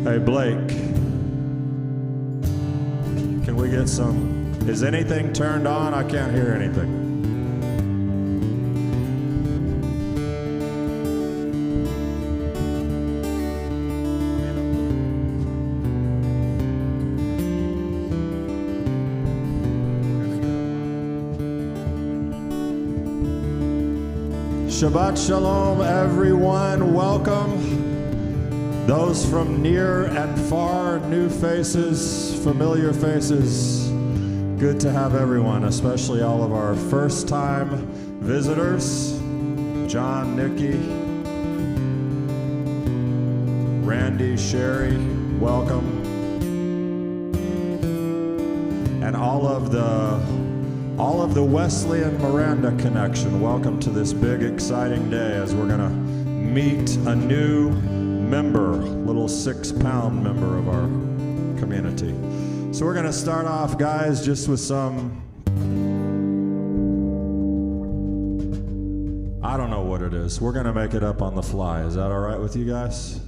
Hey, Blake, can we get some, is anything turned on? I can't hear anything. Shabbat Shalom, everyone. Welcome. Those from near and far, new faces, familiar faces. Good to have everyone, especially all of our first-time visitors. John, Nikki, Randy, Sherry, welcome. And all of the Wesley and Miranda connection, welcome to this big, exciting day as we're going to meet a new member, little 6-pound member of our community. So we're going to start off, guys, just with some, I don't know what it is. We're going to make it up on the fly. Is that all right with you guys?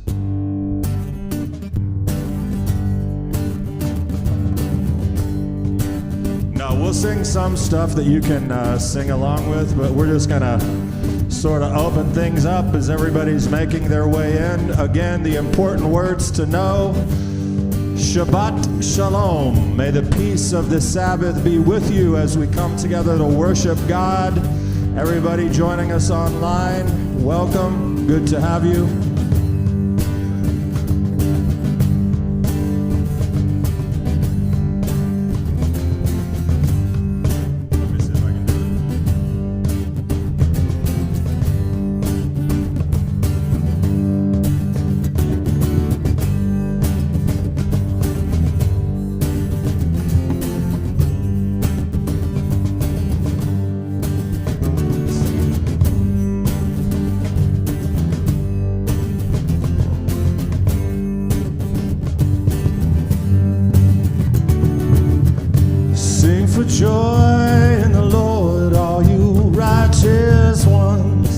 We'll sing some stuff that you can sing along with, but we're just going to sort of open things up as everybody's making their way in. Again, the important words to know. Shabbat Shalom. May the peace of the Sabbath be with you as we come together to worship God. Everybody joining us online, welcome. Good to have you. Joy in the Lord, all you righteous ones.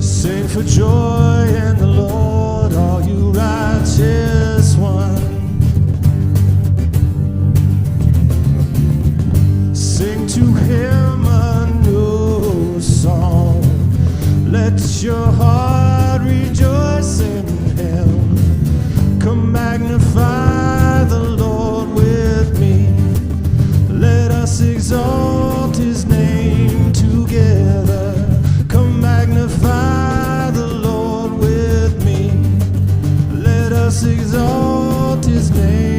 Sing for joy in the Lord, all you righteous ones. Sing to him a new song. Let your heart rejoice in him. Come magnify the Lord with me. Let us exalt his name together. Come magnify the Lord with me. Let us exalt his name.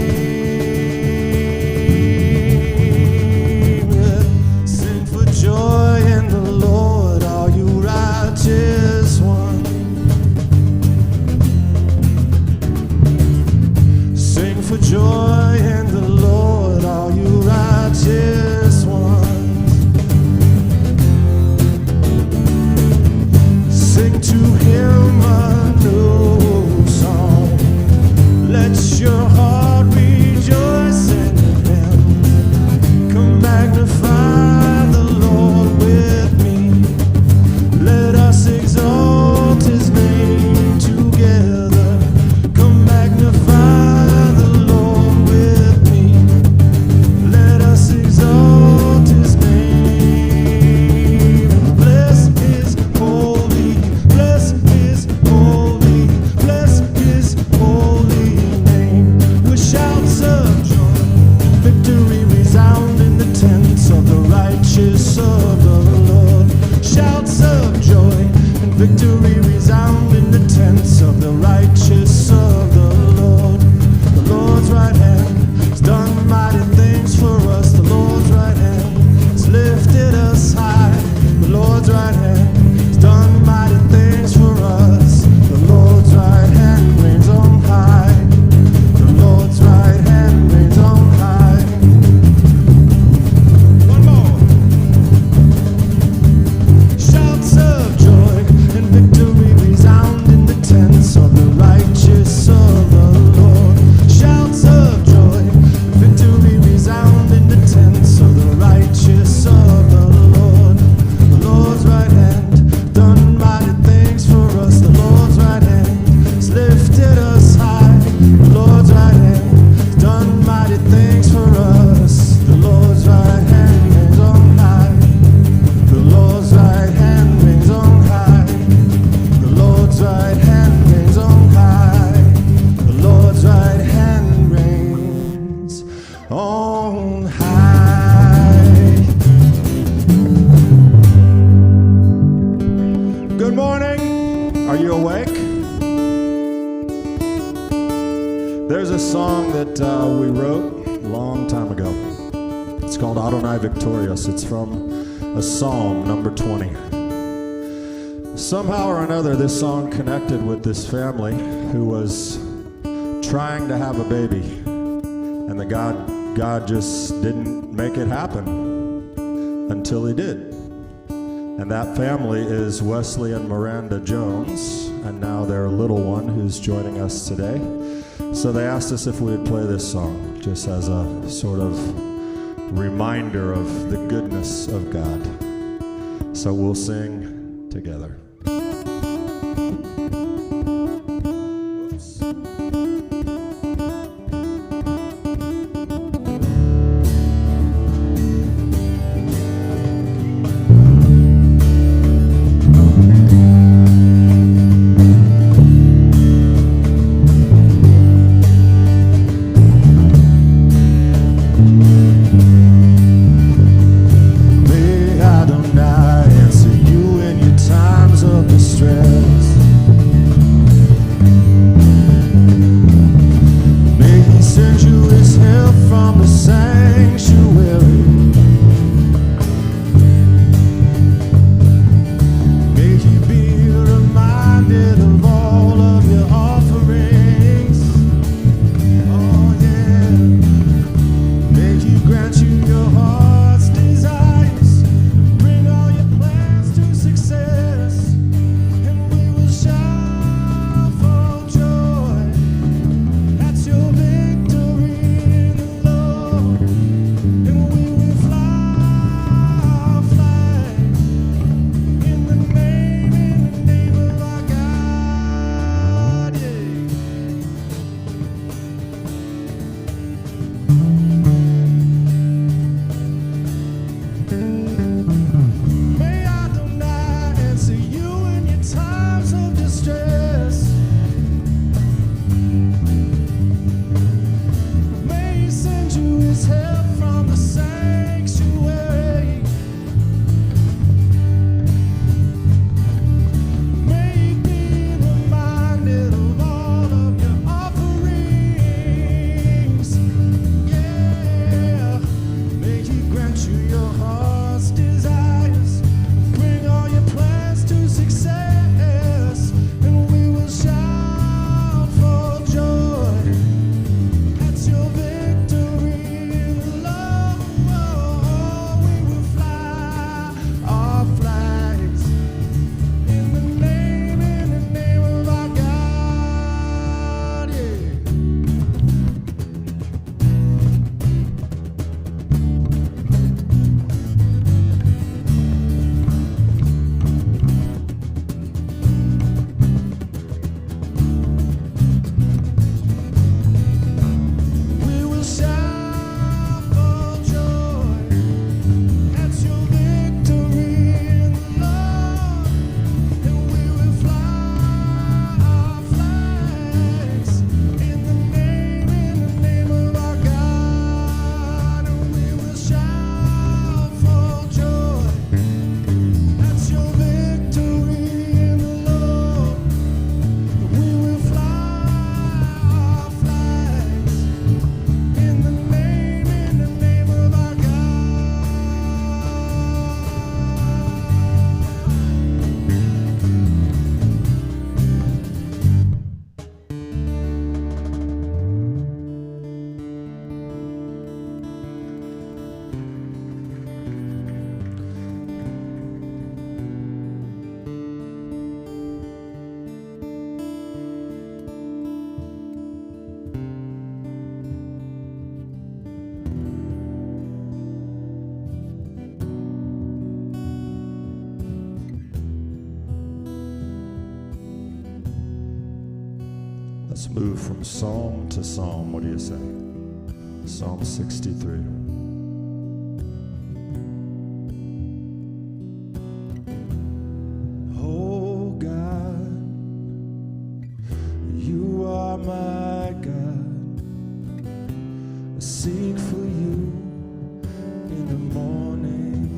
Sing for joy in the Lord, all you righteous ones. Sing for joy in the Lord, all you righteous ones. Sing to him a new song. Let your heart rejoice in him. Come magnify the Lord with me. Let us exalt his name together. Come magnify the Lord with me. Let us exalt his name. Bless his holy, bless his holy, bless his holy name. With shouts of joy, victory resound in the tents of the righteous of the Lord. Shouts of joy and victory resound in the tents of the righteous of the Lord. The Lord's right hand has done mighty things for us. The Lord's right hand has lifted us high. The Lord's right hand has done mighty things for us. The Lord's right hand reigns on high. The Lord's right hand reigns on high. One more. Shouts of joy and victory resound in the tents of the righteous on high. Good morning. Are you awake? There's a song that we wrote a long time ago. It's called Adonai Victorious. It's from a Psalm, number 20. Somehow or another, this song connected with this family who was trying to have a baby, and God just didn't make it happen until he did. And that family is Wesley and Miranda Jones, and now their little one who's joining us today. So they asked us if we would play this song just as a sort of reminder of the goodness of God. So we'll sing together. Let's move from psalm to psalm. What do you say? Psalm 63. Oh God, you are my God. I seek for you in the morning.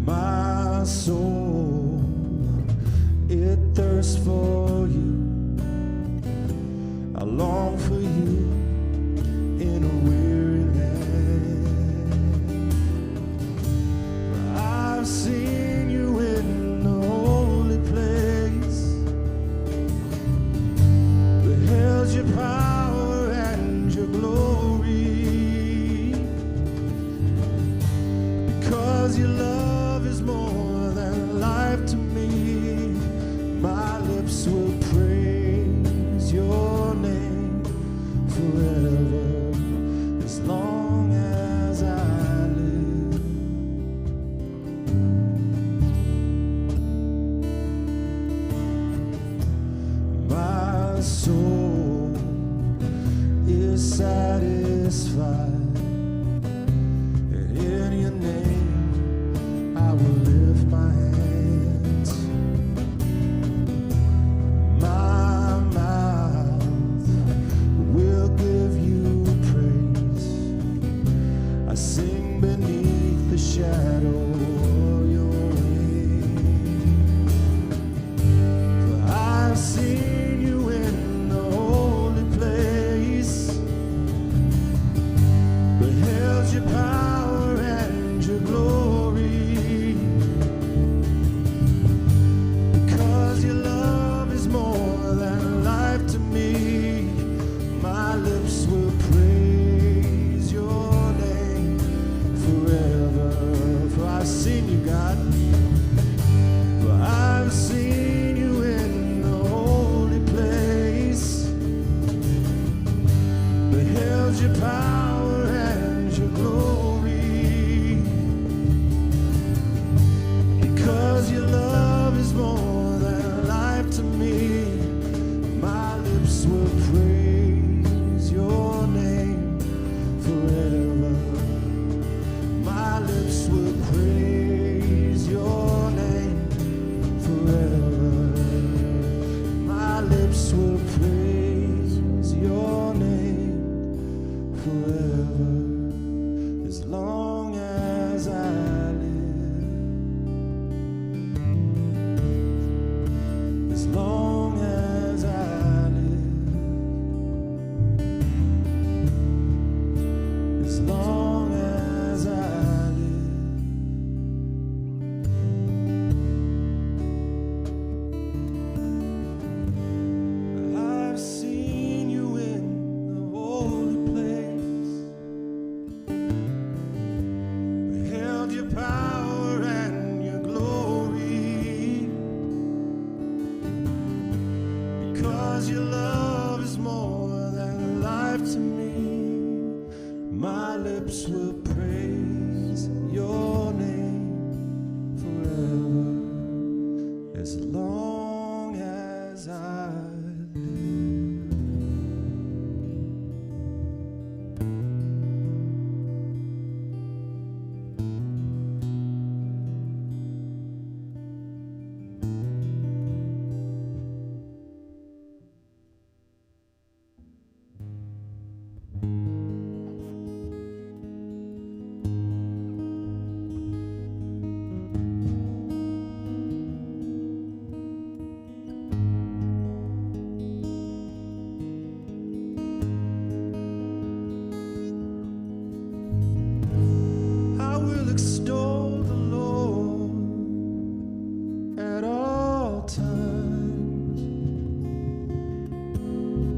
My soul, it thirsts for you. I long for you in a weary land. I've seen you in the holy place, beheld your power and your glory, because your love is more than life to me. My lips will praise your name forever, as long as I live. My soul is satisfied, and in your name I will lift my hands. My mouth will give you praise. I sing beneath the shadow of your wing. For I've seen you in the holy place, beheld your power and your glory, because your love is more than life to me. My lips will praise your name forever. For I've seen you, God. For I've seen you in the holy place, beheld your power and your glory, because your love is more than life to me. My lips will praise your name forever. My lips will praise your name forever. My lips will praise your name forever, as long as I live. As long as I live. As long as I live. I've seen you in the holy place, beheld your power and your glory, because your love is more than life to me. My lips will praise your name forever, as long as I live. I will extol the Lord at all times.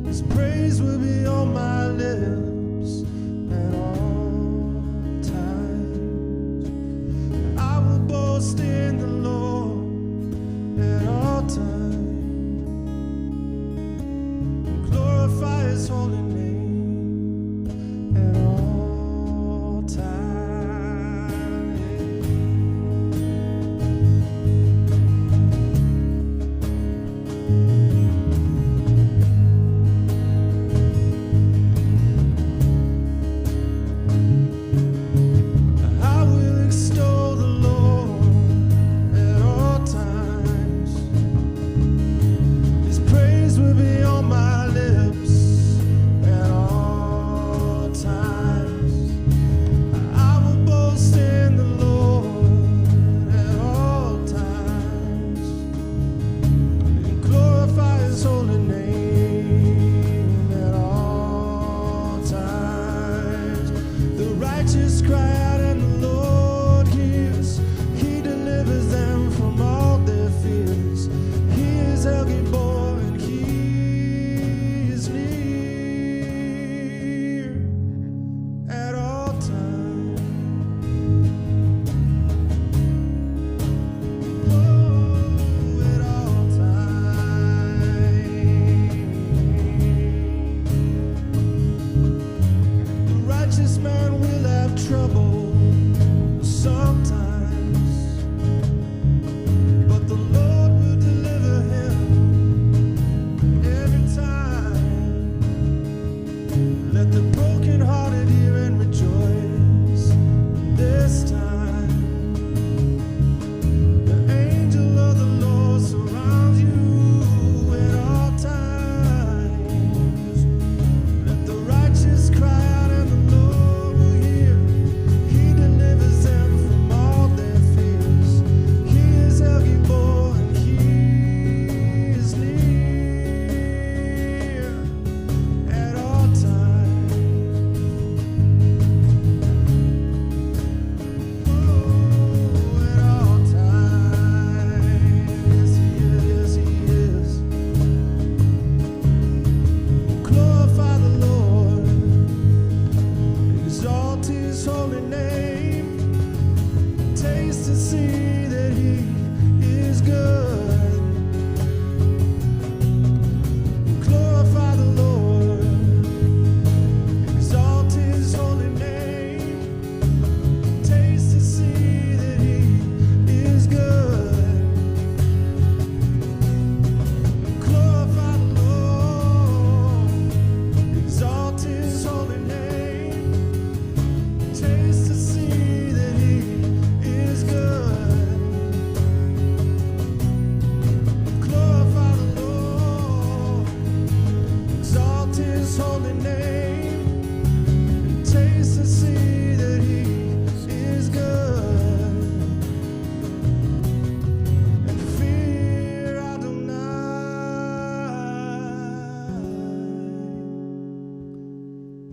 His praise will be on my lips at all times. I will boast in the Lord at all times, glorify his holy name at all times. righteous cry out and the Lord hears. He delivers them from all their fears. He is El Gibor and he is near at all times. Oh, at all times. The righteous man will have trouble sometimes, but the Lord will deliver him every time. Let the brokenhearted hear and rejoice this time. The angel of the Lord surrounds you at all times. Let the righteous cry out and the Lord will hear. He delivers them from all their fears. He is El Gibor and he is near at all times. Oh, at all times. Yes, he is. Yes, he is. Glorify the Lord. Exalt his holy name. Taste and see that he is good. Glorify the Lord. Exalt his holy name. Taste and see that he is good. Glorify the Lord. Exalt his holy name. Taste to see that he is good. Glorify the Lord. Exalt his holy name. Taste to see that he is good. And fear Adonai.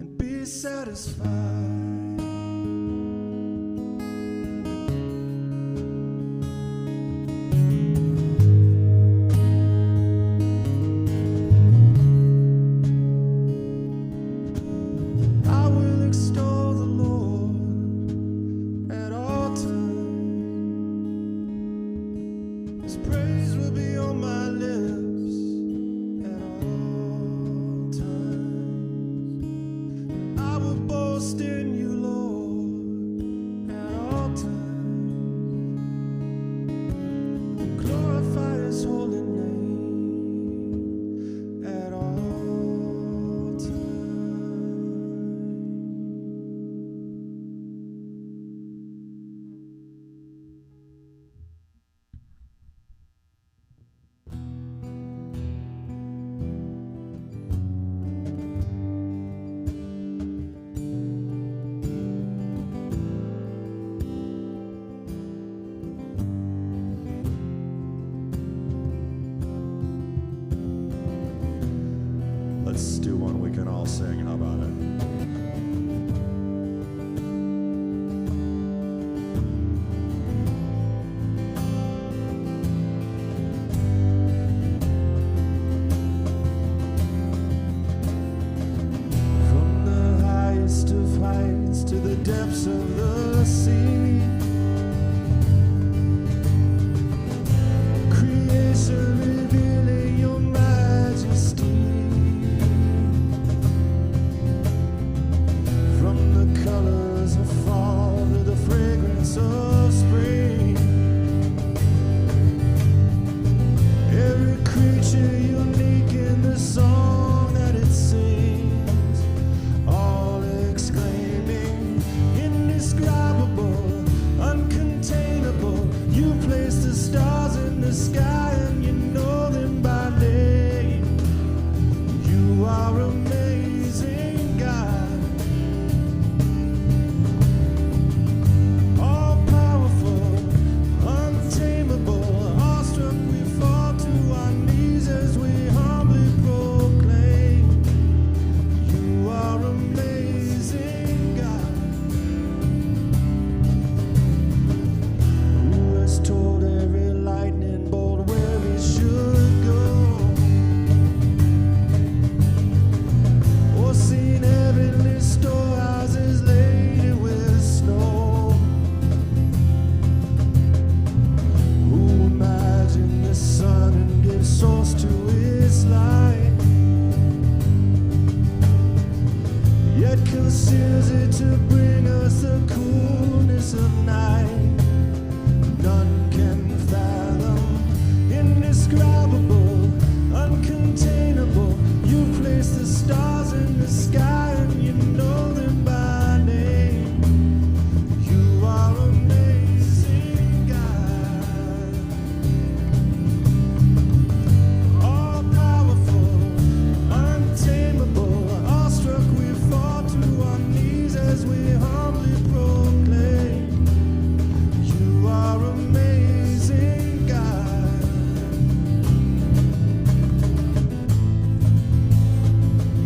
And be satisfied. I will extol the Lord at all times. His praise will be on my lips at all times. I will boast in you, Lord, at all times. Glorify his holy name at all times. Let's do one we can all sing. How about it? From the highest of heights to the depths of the sea, creation revealing your majesty. From the colors of fall to the fragrance of spring, every creature unique in the song that it sings, all exclaiming, indescribable. seals it to bring us the coolness of night. None can fathom, indescribable, uncontainable. You place the stars in the sky and you know them by name. You are amazing, God. All powerful, untamable, awestruck we fall to our knees as we humbly proclaim. You are amazing, God.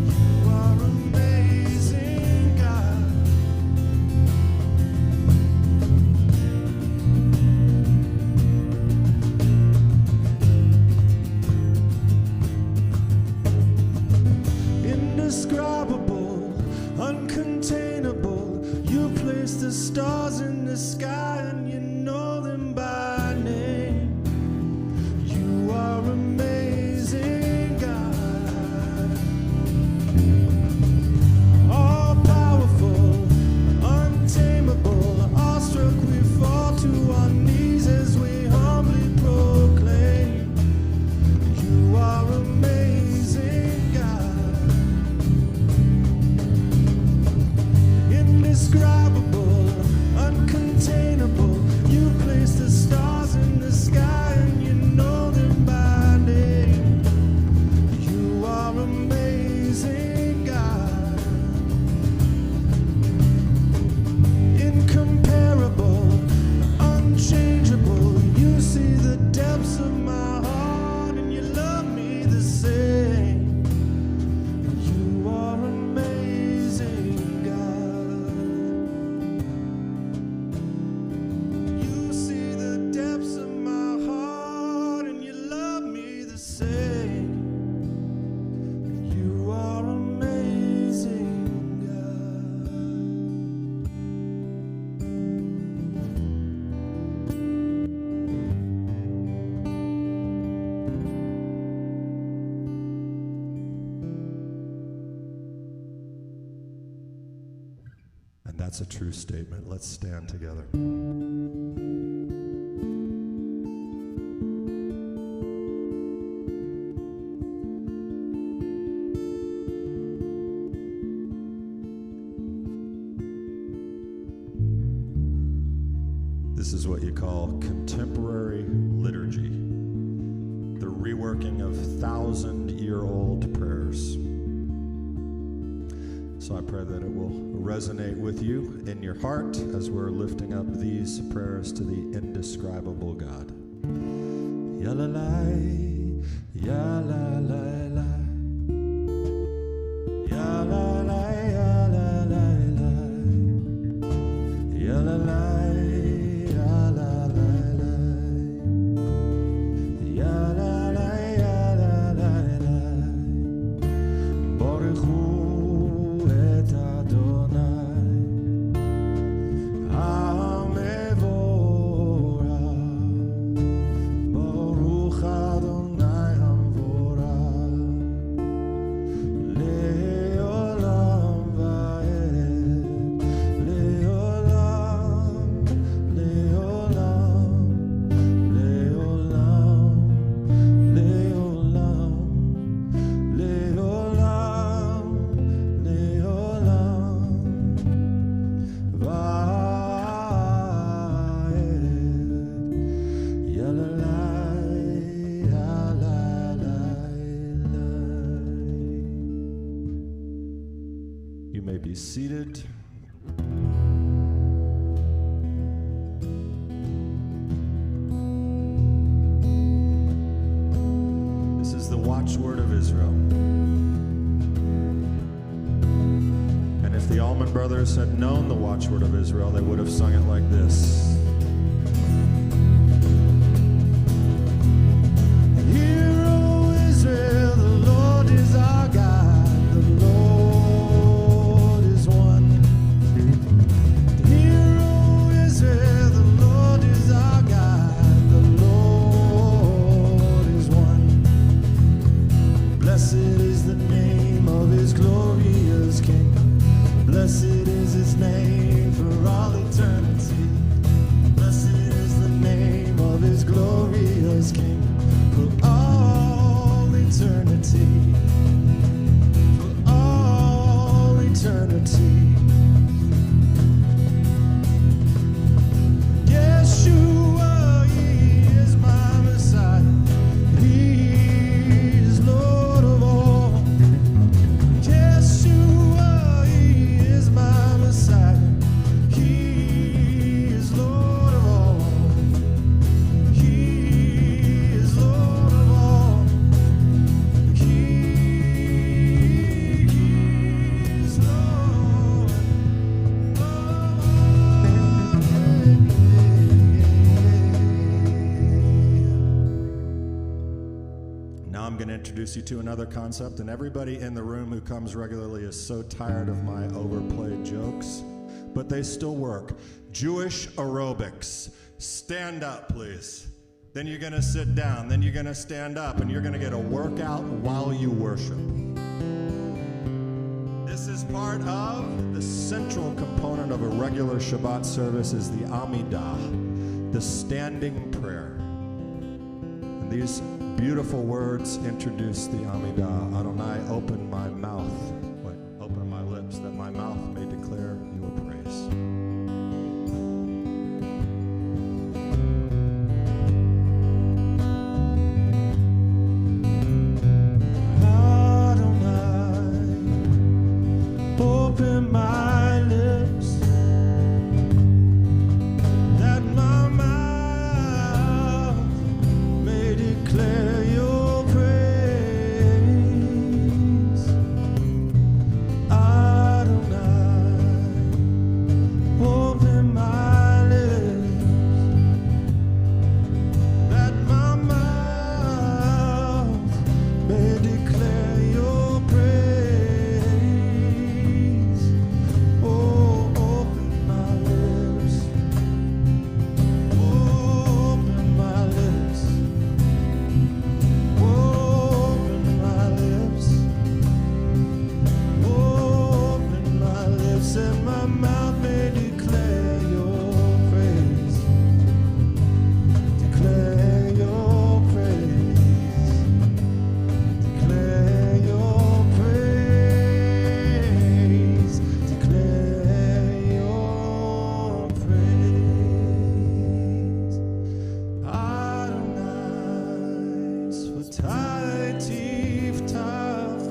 You are amazing, God. Indescribable, uncontainable. You place the stars in the sky and you know them by name. You are amazing, God. All powerful, untamable, awestruck we fall to our knees as we humbly proclaim. You are amazing, God. Indescribable, uncontainable. You place the stars in the sky and you know them by name. You are amazing, God. Incomparable, unchangeable. You see the depths of my heart and you love me the same. You are amazing, God. You see the depths of my heart and you love me the same. You are amazing, God. And that's a true statement. Let's stand together. This is what you call contemporary liturgy, the reworking of 1,000-year-old prayers. So I pray that it will resonate with you in your heart as we're lifting up these prayers to the indescribable God. Ya la la, ya la la la, ya la la, ya la la la, ya la la, ya la la la, ya la la, ya la la la. Baruchu et Adonai, Hamevorach. Baruch Adonai Hamevorach, leolam vaed, leolam, leolam, leolam, leolam, leolam, leolam vaed. Yalalai, yalalai. You may be seated. This is the watchword of Israel. And if the Allman Brothers had known the watchword of Israel, they would have sung it like this. Hear, O Israel, the Lord is our God, the Lord is one. Hear, O Israel, the Lord is our God, the Lord is one. Blessed is the name of his glorious King. Blessed is his name for all eternity. Blessed is the name of his glorious King for all eternity. For all eternity. Yeshua, he is my Messiah. He is Lord of all. Yeshua, he is my Messiah. He is Lord of all. He is Lord of all. He is Lord of all. Now I'm going to introduce you to another concept, and everybody in the room who comes regularly is so tired of my overplayed jokes, but they still work. Jewish aerobics. Stand up, please. Then you're going to sit down. Then you're going to stand up, and you're going to get a workout while you worship. This is part of the central component of a regular Shabbat service is the amida, the standing prayer. And these beautiful words introduce the amida. Adonai, open my mouth, open my lips, that my mouth may declare your praise. Adonai, open my lips, that my mouth may declare your praise. Adonai, open my lips, that my mouth may declare your praise. Oh, open my lips. Open my lips. Open my lips. Open my lips, and my mouth may declare your praise. Declare your praise. Declare your praise. Declare your praise. Adonai, Sfatai Tiftach,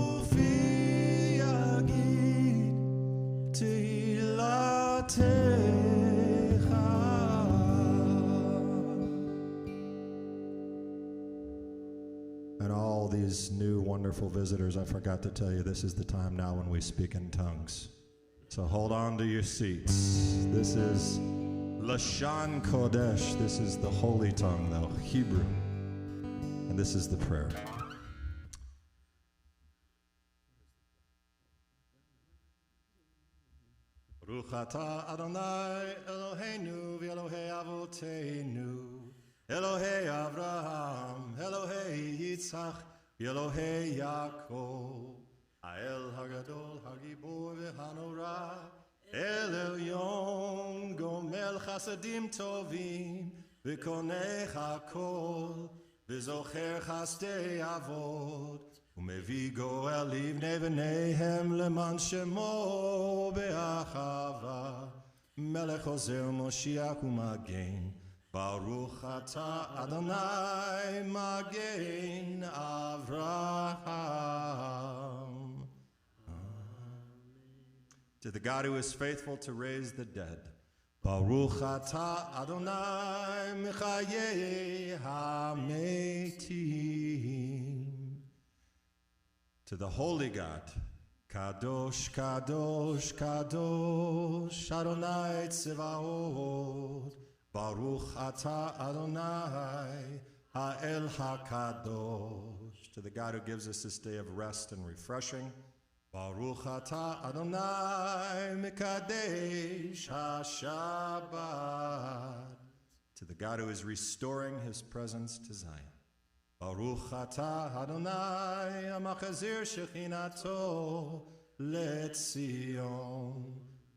Ufi Yagid Tehilatecha. And all these new wonderful visitors, I forgot to tell you, this is the time now when we speak in tongues. So hold on to your seats. This is Lashon Kodesh. This is the holy tongue, though, Hebrew. And this is the prayer. Baruch atah Adonai Eloheinu v'Elohei Avoteinu, Elohei Avraham, Elohei Yitzchak, Elohei Yaakov, Ha'el Hagadol Hagibor v'Hanora, El Elyon Gomel Chasadim Tovim, V'konei Hakol, V'zocher Chasdei Avod, Umevi Goel Livnei V'neihem Leman Shemo Be'achava, Melech Ozer Moshiach U'Magen, Baruch Atah Adonai Magen Avraham. To the God who is faithful to raise the dead, Baruch Atah Adonai Mechayei HaMetim. To the holy God, Kadosh, Kadosh, Kadosh, Adonai Tzevaot, Baruch Atah Adonai Ha'el HaKadosh. To the God who gives us this day of rest and refreshing, Baruch Atah Adonai Mekadesh HaShabbat. To the God who is restoring his presence to Zion, Baruch atah Adonai amachazir shechinato letzion.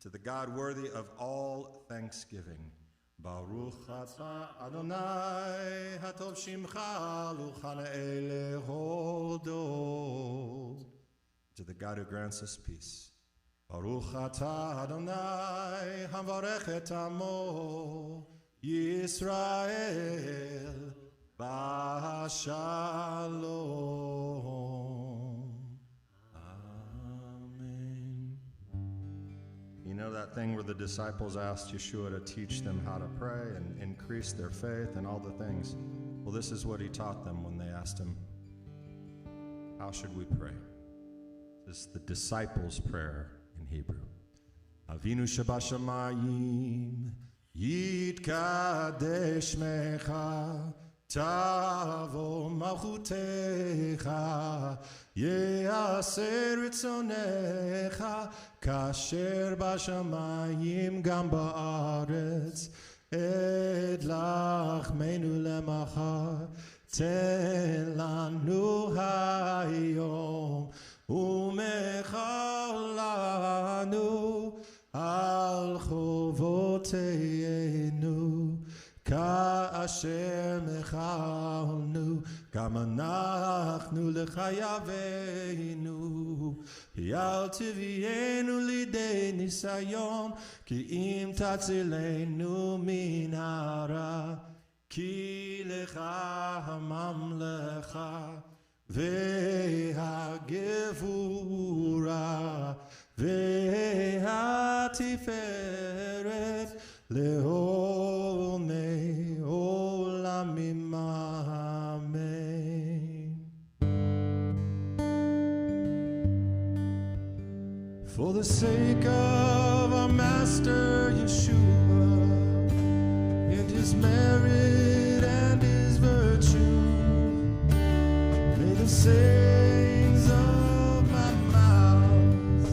To the God worthy of all thanksgiving. Baruch atah Adonai hatov shimcha luchanei lehodot. To the God who grants us peace. Baruch atah Adonai havarech et amo Yisrael b'shalom. Amen. You know that thing where the disciples asked Yeshua to teach them how to pray and increase their faith and all the things? Well, this is what he taught them when they asked him, how should we pray? This is the disciples' prayer in Hebrew. Avinu shebashamayim yitkadesh mecha tavo malchutecha ye'aseh ritzonecha kasher bashamayim gam ba'aretz et lachmenu lemachar ten lanu hayom umechalanu al chovoteinu כאשר מחלנו גם אנחנו לחייבנו אל תביאנו לידי ניסיון כי אם תצילנו מן הרע כי לך הממלכה והגבורה והתפארת לעולמי עולמים אמן. For the sake of our Master Yeshua and his merit and his virtue, may the sayings of my mouth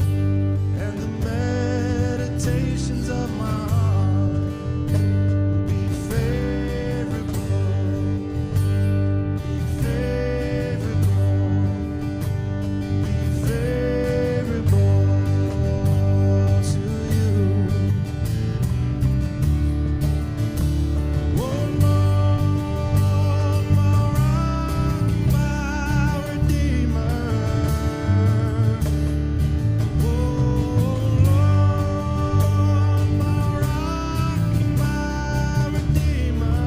and the meditations of my heart be favorable to you. Oh Lord, my rock, my redeemer. Oh Lord, my rock, my redeemer.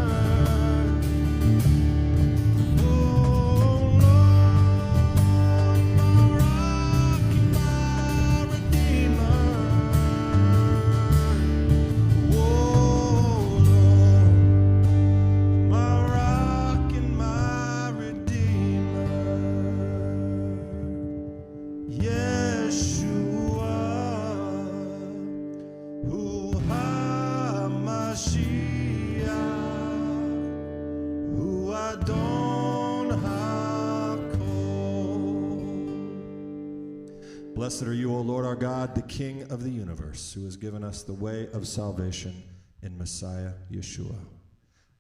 Oh Lord, my rock, my redeemer. Oh Lord, my rock and my redeemer. Yeshua, Hu HaMashiach, Hu Adon HaKol. Blessed are you, O Lord our God, the King of the universe, who has given us the way of salvation in Messiah Yeshua.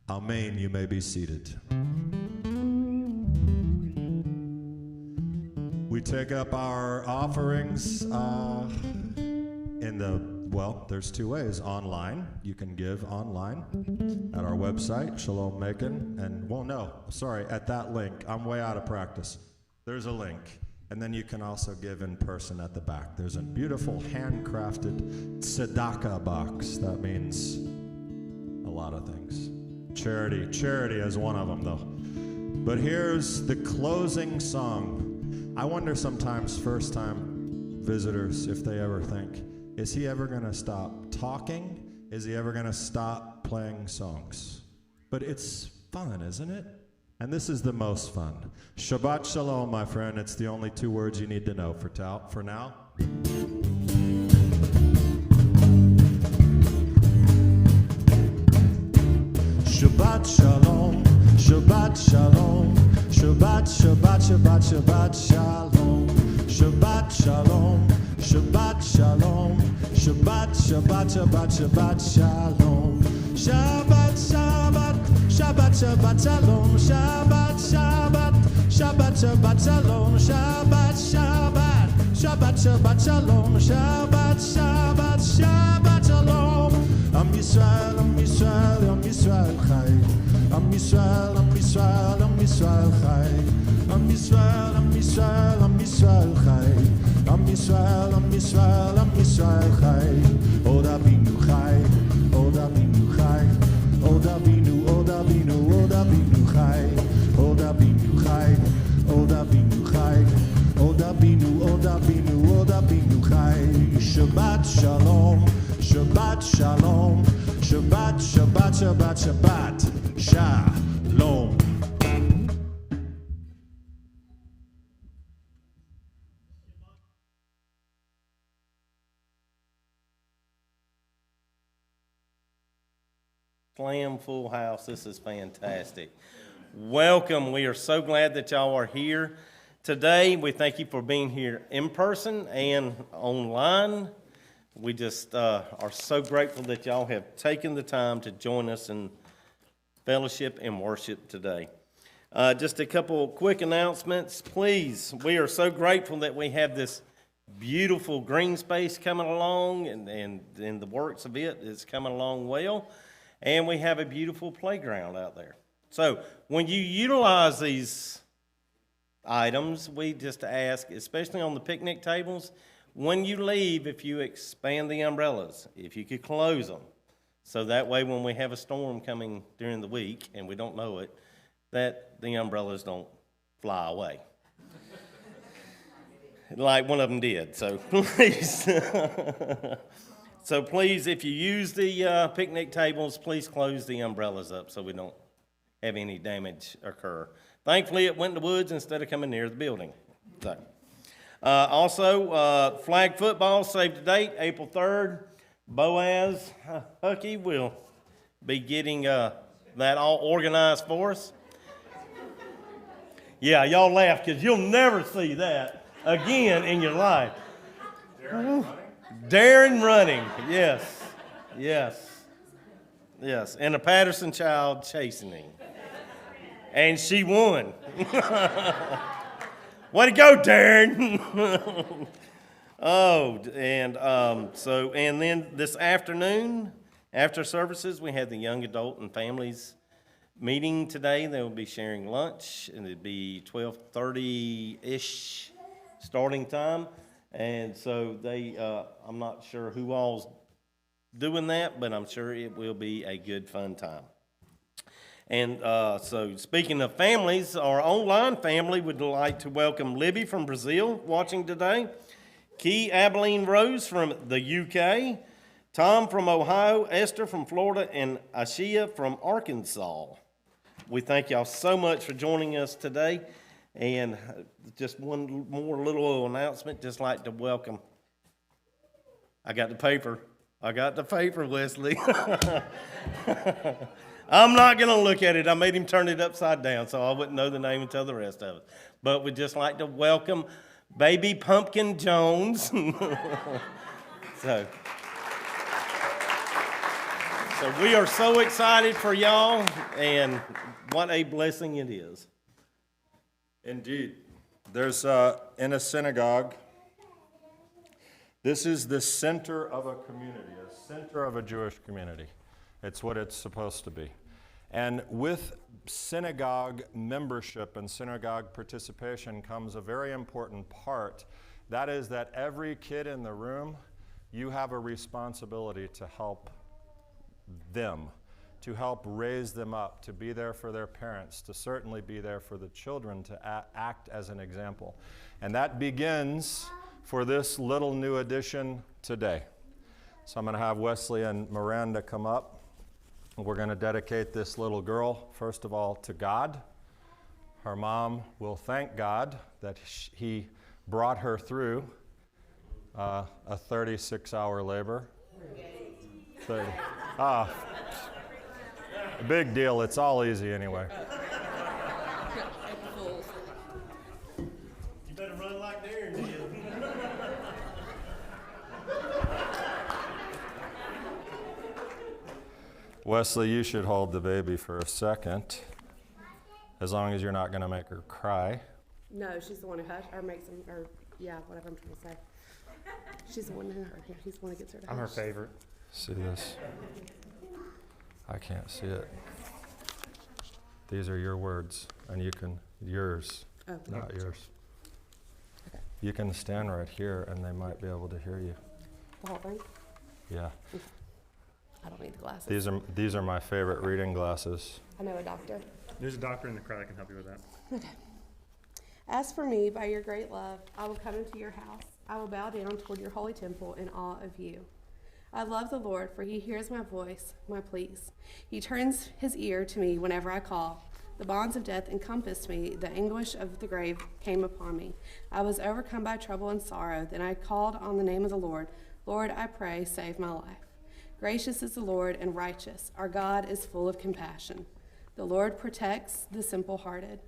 Amen. You may be seated. We take up our offerings in the, well, there's two ways. Online. You can give online at our website, Shalom Macon. And, well, no, sorry, at that link. I'm way out of practice. There's a link. And then you can also give in person at the back. There's a beautiful handcrafted tzedakah box. That means a lot of things. Charity is one of them, though. But here's the closing song. I wonder sometimes, first-time visitors, if they ever think, is he ever going to stop talking? Is he ever going to stop playing songs? But it's fun, isn't it? And this is the most fun. Shabbat Shalom, my friend. It's the only two words you need to know for now. Shabbat Shalom, Shabbat Shalom, Shabbat, Shabbat, Shabbat, Shabbat Shalom, Shabbat Shalom, Shabbat Shalom, Shabbat, Shabbat, Shabbat, Shabbat Shalom, Shabbat, Shabbat, Shabbat, Shabbat, Shalom, Shabbat, Shabbat, Shabbat, Shabbat, Shalom, Shabbat, Shabbat, Shabbat, Shabbat, Shalom, Shabbat, Shabbat, Shabbat, Shalom. Am Yisrael, Am Yisrael, Am Yisrael Chai. Am Yisrael, Am Yisrael, Am Yisrael Chai. Am Yisrael, Am Yisrael, Am Yisrael Chai. Am Yisrael, Am Yisrael, Am Yisrael Chai. Od Avinu Chai, Od Avinu Chai. Od Avinu, Od Avinu, Od Avinu Chai. Od Avinu Chai, Od Avinu Chai. Od Avinu, Od Avinu, Od Avinu Chai. Shabbat Shalom, Shabbat Shalom, Shabbat, Shabbat, Shabbat, Shabbat, Shalom. Slam full house. This is fantastic. Welcome. We are so glad that y'all are here today. We thank you for being here in person and online. We just are so grateful that y'all have taken the time to join us in fellowship and worship today. Just a couple quick announcements. Please, we are so grateful that we have this beautiful green space coming along, and the works of it is coming along well. And we have a beautiful playground out there. So when you utilize these items, we just ask, especially on the picnic tables, when you leave, if you expand the umbrellas, if you could close them, so that way when we have a storm coming during the week and we don't know it, that the umbrellas don't fly away. Like one of them did, so please. So please, if you use the picnic tables, please close the umbrellas up so we don't have any damage occur. Thankfully, it went in the woods instead of coming near the building. So, also, flag football, save the date, April 3rd. Boaz Huckey will be getting that all organized for us. Yeah, y'all laugh because you'll never see that again in your life. Darren running, yes, yes, yes, and a Patterson child chastening, and she won. Way to go, Darren! Oh, and then this afternoon, after services, we had the young adult and families meeting today. They will be sharing lunch, and it'd be 12:30-ish starting time. And so I'm not sure who all's doing that, but I'm sure it will be a good, fun time. And so speaking of families, our online family would like to welcome Libby from Brazil watching today, Key Abilene Rose from the UK, Tom from Ohio, Esther from Florida, and Ashia from Arkansas. We thank y'all so much for joining us today. And just one more little announcement, just like to welcome. I got the paper, Wesley. I'm not going to look at it. I made him turn it upside down, so I wouldn't know the name until the rest of it. But we'd just like to welcome baby Pumpkin Jones. So we are so excited for y'all, and what a blessing it is. Indeed. There's in a synagogue, this is the center of a community, a center of a Jewish community. It's what it's supposed to be. And with synagogue membership and synagogue participation comes a very important part. That is that every kid in the room, you have a responsibility to help them, to help raise them up, to be there for their parents, to certainly be there for the children, to act as an example. And that begins for this little new addition today. So I'm going to have Wesley and Miranda come up. We're going to dedicate this little girl, first of all, to God. Her mom will thank God that he brought her through a 36-hour labor. 30. Big deal. It's all easy anyway. You better run like Darren did. Wesley, you should hold the baby for a second, as long as you're not going to make her cry. No, she's the one who makes him, whatever I'm trying to say. She's the one who, he's the one who gets her to hush. I'm her favorite. See this? I can't see it. These are your words, and yours, not yours. Okay. You can stand right here, and they might be able to hear you. The whole thing? Yeah. I don't need the glasses. These are my favorite reading glasses. I know a doctor. There's a doctor in the crowd that can help you with that. Okay. As for me, by your great love, I will come into your house. I will bow down toward your holy temple in awe of you. I love the Lord, for he hears my voice, my pleas. He turns his ear to me whenever I call. The bonds of death encompassed me. The anguish of the grave came upon me. I was overcome by trouble and sorrow. Then I called on the name of the Lord. Lord, I pray, save my life. Gracious is the Lord and righteous. Our God is full of compassion. The Lord protects the simple-hearted.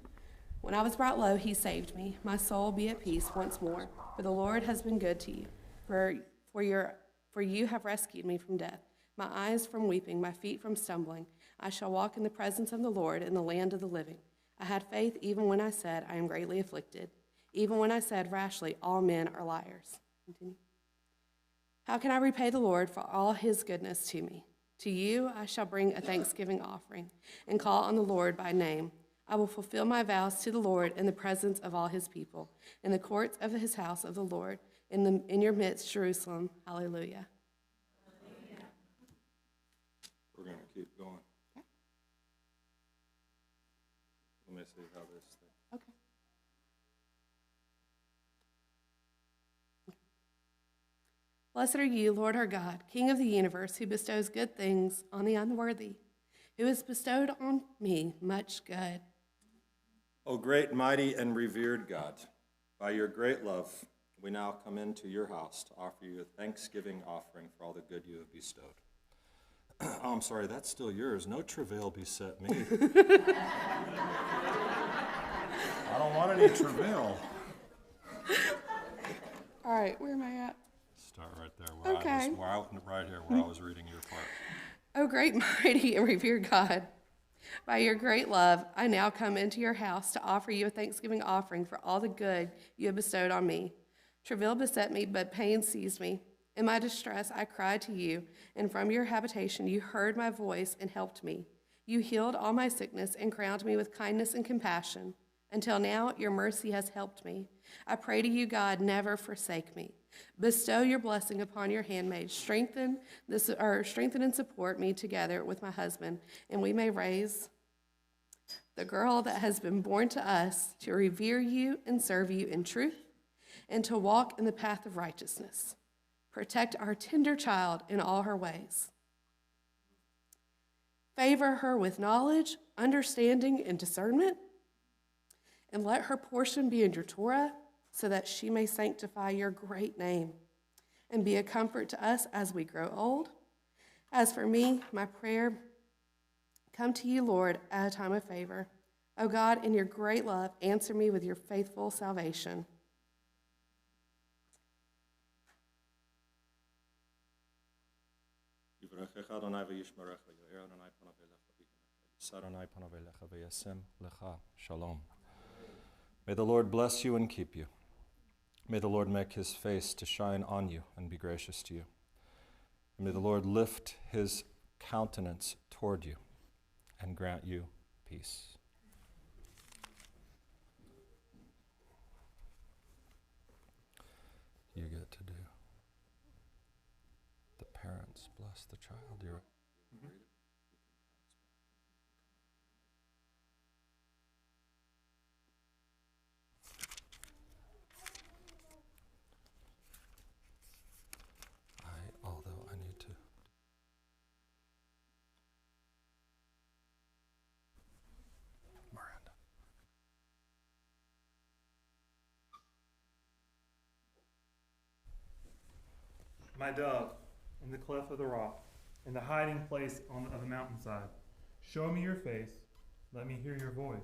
When I was brought low, he saved me. My soul be at peace once more. For the Lord has been good to you. For you have rescued me from death, my eyes from weeping, my feet from stumbling. I shall walk in the presence of the Lord in the land of the living. I had faith even when I said, I am greatly afflicted. Even when I said rashly, all men are liars. Continue. How can I repay the Lord for all his goodness to me? To you I shall bring a thanksgiving offering and call on the Lord by name. I will fulfill my vows to the Lord in the presence of all his people, in the courts of his house of the Lord, in your midst, Jerusalem. Hallelujah. We're going to keep going. Let me see how this thing. Okay. Blessed are you, Lord our God, King of the universe, who bestows good things on the unworthy, who has bestowed on me much good. O great, mighty, and revered God, by your great love, we now come into your house to offer you a thanksgiving offering for all the good you have bestowed. Oh, I'm sorry, that's still yours. No travail beset me. I don't want any travail. All right, where am I at? Start right there, where I was reading your part. O great, mighty, and revered God, by your great love, I now come into your house to offer you a thanksgiving offering for all the good you have bestowed on me. Travail beset me, but pain seized me. In my distress, I cried to you, and from your habitation you heard my voice and helped me. You healed all my sickness and crowned me with kindness and compassion. Until now, your mercy has helped me. I pray to you, God, never forsake me. Bestow your blessing upon your handmaid. Strengthen and support me together with my husband, and we may raise the girl that has been born to us to revere you and serve you in truth and to walk in the path of righteousness. Protect our tender child in all her ways. Favor her with knowledge, understanding, and discernment, and let her portion be in your Torah, so that she may sanctify your great name and be a comfort to us as we grow old. As for me, my prayer, come to you, Lord, at a time of favor. O God, in your great love, answer me with your faithful salvation. May the Lord bless you and keep you. May the Lord make his face to shine on you and be gracious to you. And may the Lord lift his countenance toward you and grant you peace. You get to do. The parents bless the child. You're although I need to. Miranda. My dove, in the cleft of the rock, in the hiding place of the mountainside, show me your face, let me hear your voice.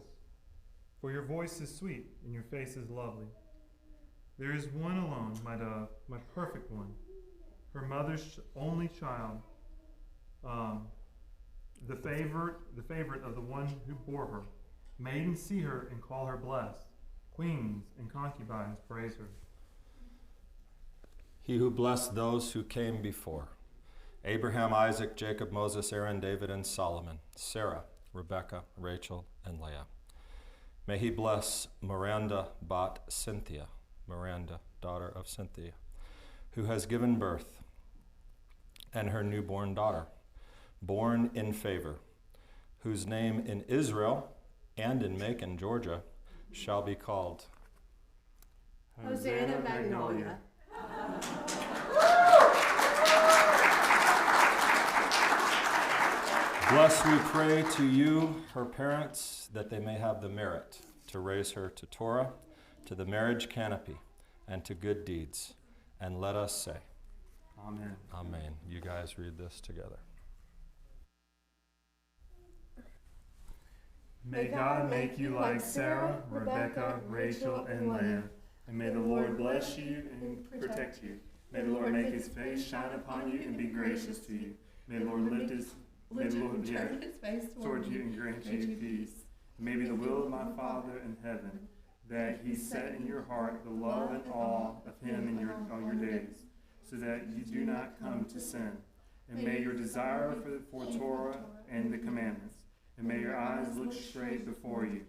For your voice is sweet, and your face is lovely. There is one alone, my dove, my perfect one, her mother's only child, the favorite of the one who bore her. Maidens see her and call her blessed. Queens and concubines praise her. He who blessed those who came before. Abraham, Isaac, Jacob, Moses, Aaron, David, and Solomon. Sarah, Rebekah, Rachel, and Leah. May he bless Miranda bat Cynthia, Miranda, daughter of Cynthia, who has given birth, and her newborn daughter, born in favor, whose name in Israel and in Macon, Georgia, shall be called Hosanna Magnolia. Bless, we pray, to you, her parents, that they may have the merit to raise her to Torah, to the marriage canopy, and to good deeds. And let us say, Amen. Amen. You guys read this together. May God make you like Sarah, Rebekah, Rachel, and Leah. And may the Lord bless you and protect you. May the Lord make his face shine upon you and be gracious to you. May the Lord turn his face toward you and grant you peace. May be the will of my Father in heaven, that he set in your heart the love and awe of him in all your days, so that you do not come to sin. And may your desire for Torah and the commandments, and may your eyes look straight before you.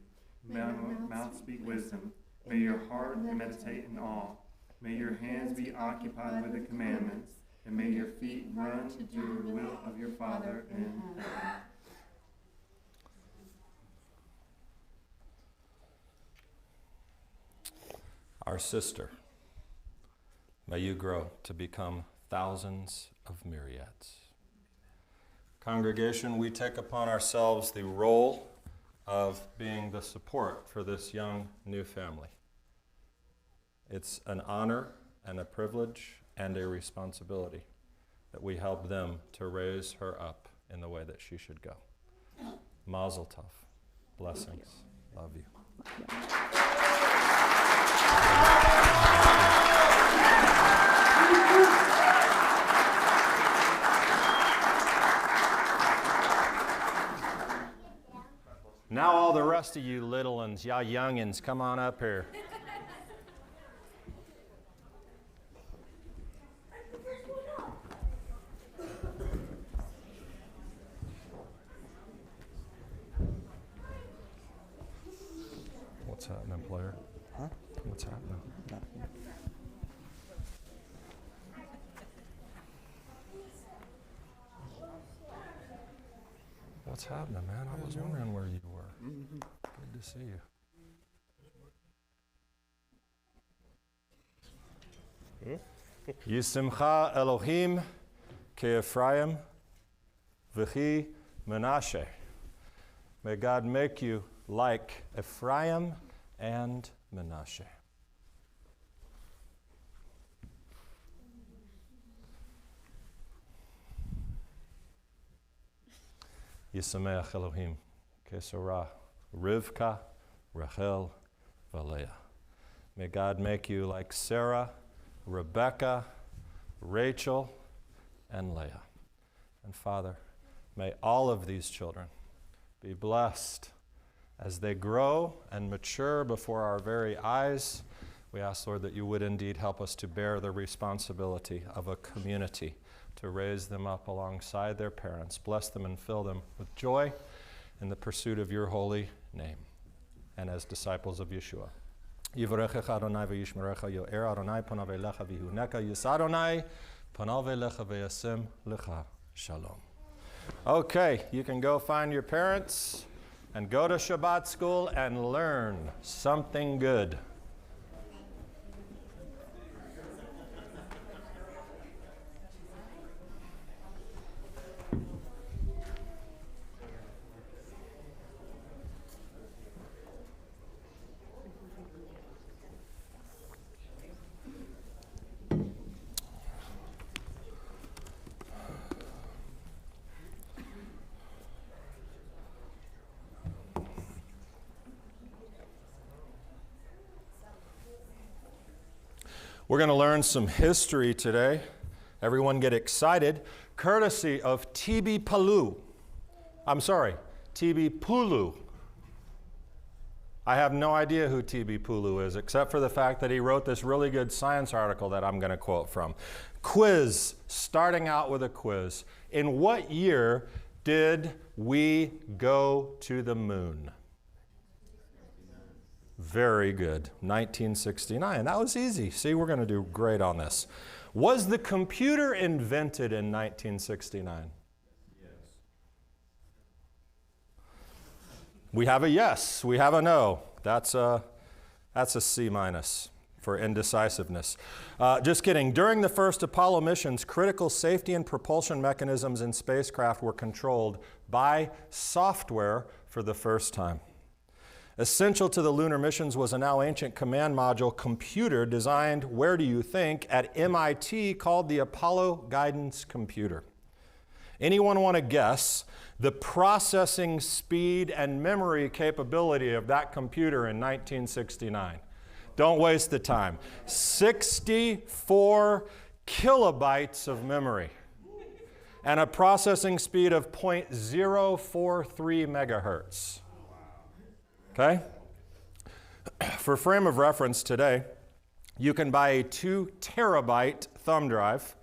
May your mouth speak wisdom. May your heart meditate in awe. May your hands be occupied with the commandments, and may your feet run to do the will of your Father in heaven. Our sister, may you grow to become thousands of myriads. Congregation, we take upon ourselves the role of being the support for this young new family. It's an honor and a privilege and a responsibility that we help them to raise her up in the way that she should go. Mazel tov. Blessings. Love you. Now all the rest of you little ones, y'all youngins, come on up here. What's happening, player? Huh? What's happening? Nothing. What's happening, man? I was wondering where you were. Good to see you. Yisimcha Elohim ke'Ephraim v'chi Menashe. May God make you like Ephraim and Menashe. Yisameach Elohim ke'Sorah Rivka, Rachel, Valeah. May God make you like Sarah, Rebekah, Rachel, and Leah. And Father, may all of these children be blessed as they grow and mature before our very eyes. We ask, Lord, that you would indeed help us to bear the responsibility of a community, to raise them up alongside their parents. Bless them and fill them with joy in the pursuit of your holy name, and as disciples of Yeshua. Yivarechecha Adonai v'yishmerecha yo'er Adonai panav elecha v'yihuneka yis Adonai panav elecha v'yasem lecha shalom. Okay, you can go find your parents and go to Shabbat school and learn something good. We're going to learn some history today. Everyone get excited. Courtesy of Tibi Palu. I'm sorry, T.B. Pulu. I have no idea who T.B. Pulu is, except for the fact that he wrote this really good science article that I'm going to quote from. Quiz, starting out with a quiz. In what year did we go to the moon? Very good, 1969. That was easy. See, we're going to do great on this. Was the computer invented in 1969? Yes. We have a yes. We have a no. That's a C- for indecisiveness. Just kidding. During the first Apollo missions, critical safety and propulsion mechanisms in spacecraft were controlled by software for the first time. Essential to the lunar missions was a now ancient command module computer designed, where do you think, at MIT called the Apollo Guidance Computer. Anyone want to guess the processing speed and memory capability of that computer in 1969? Don't waste the time. 64 kilobytes of memory and a processing speed of 0.043 megahertz. Okay? For frame of reference today, you can buy a 2 terabyte thumb drive,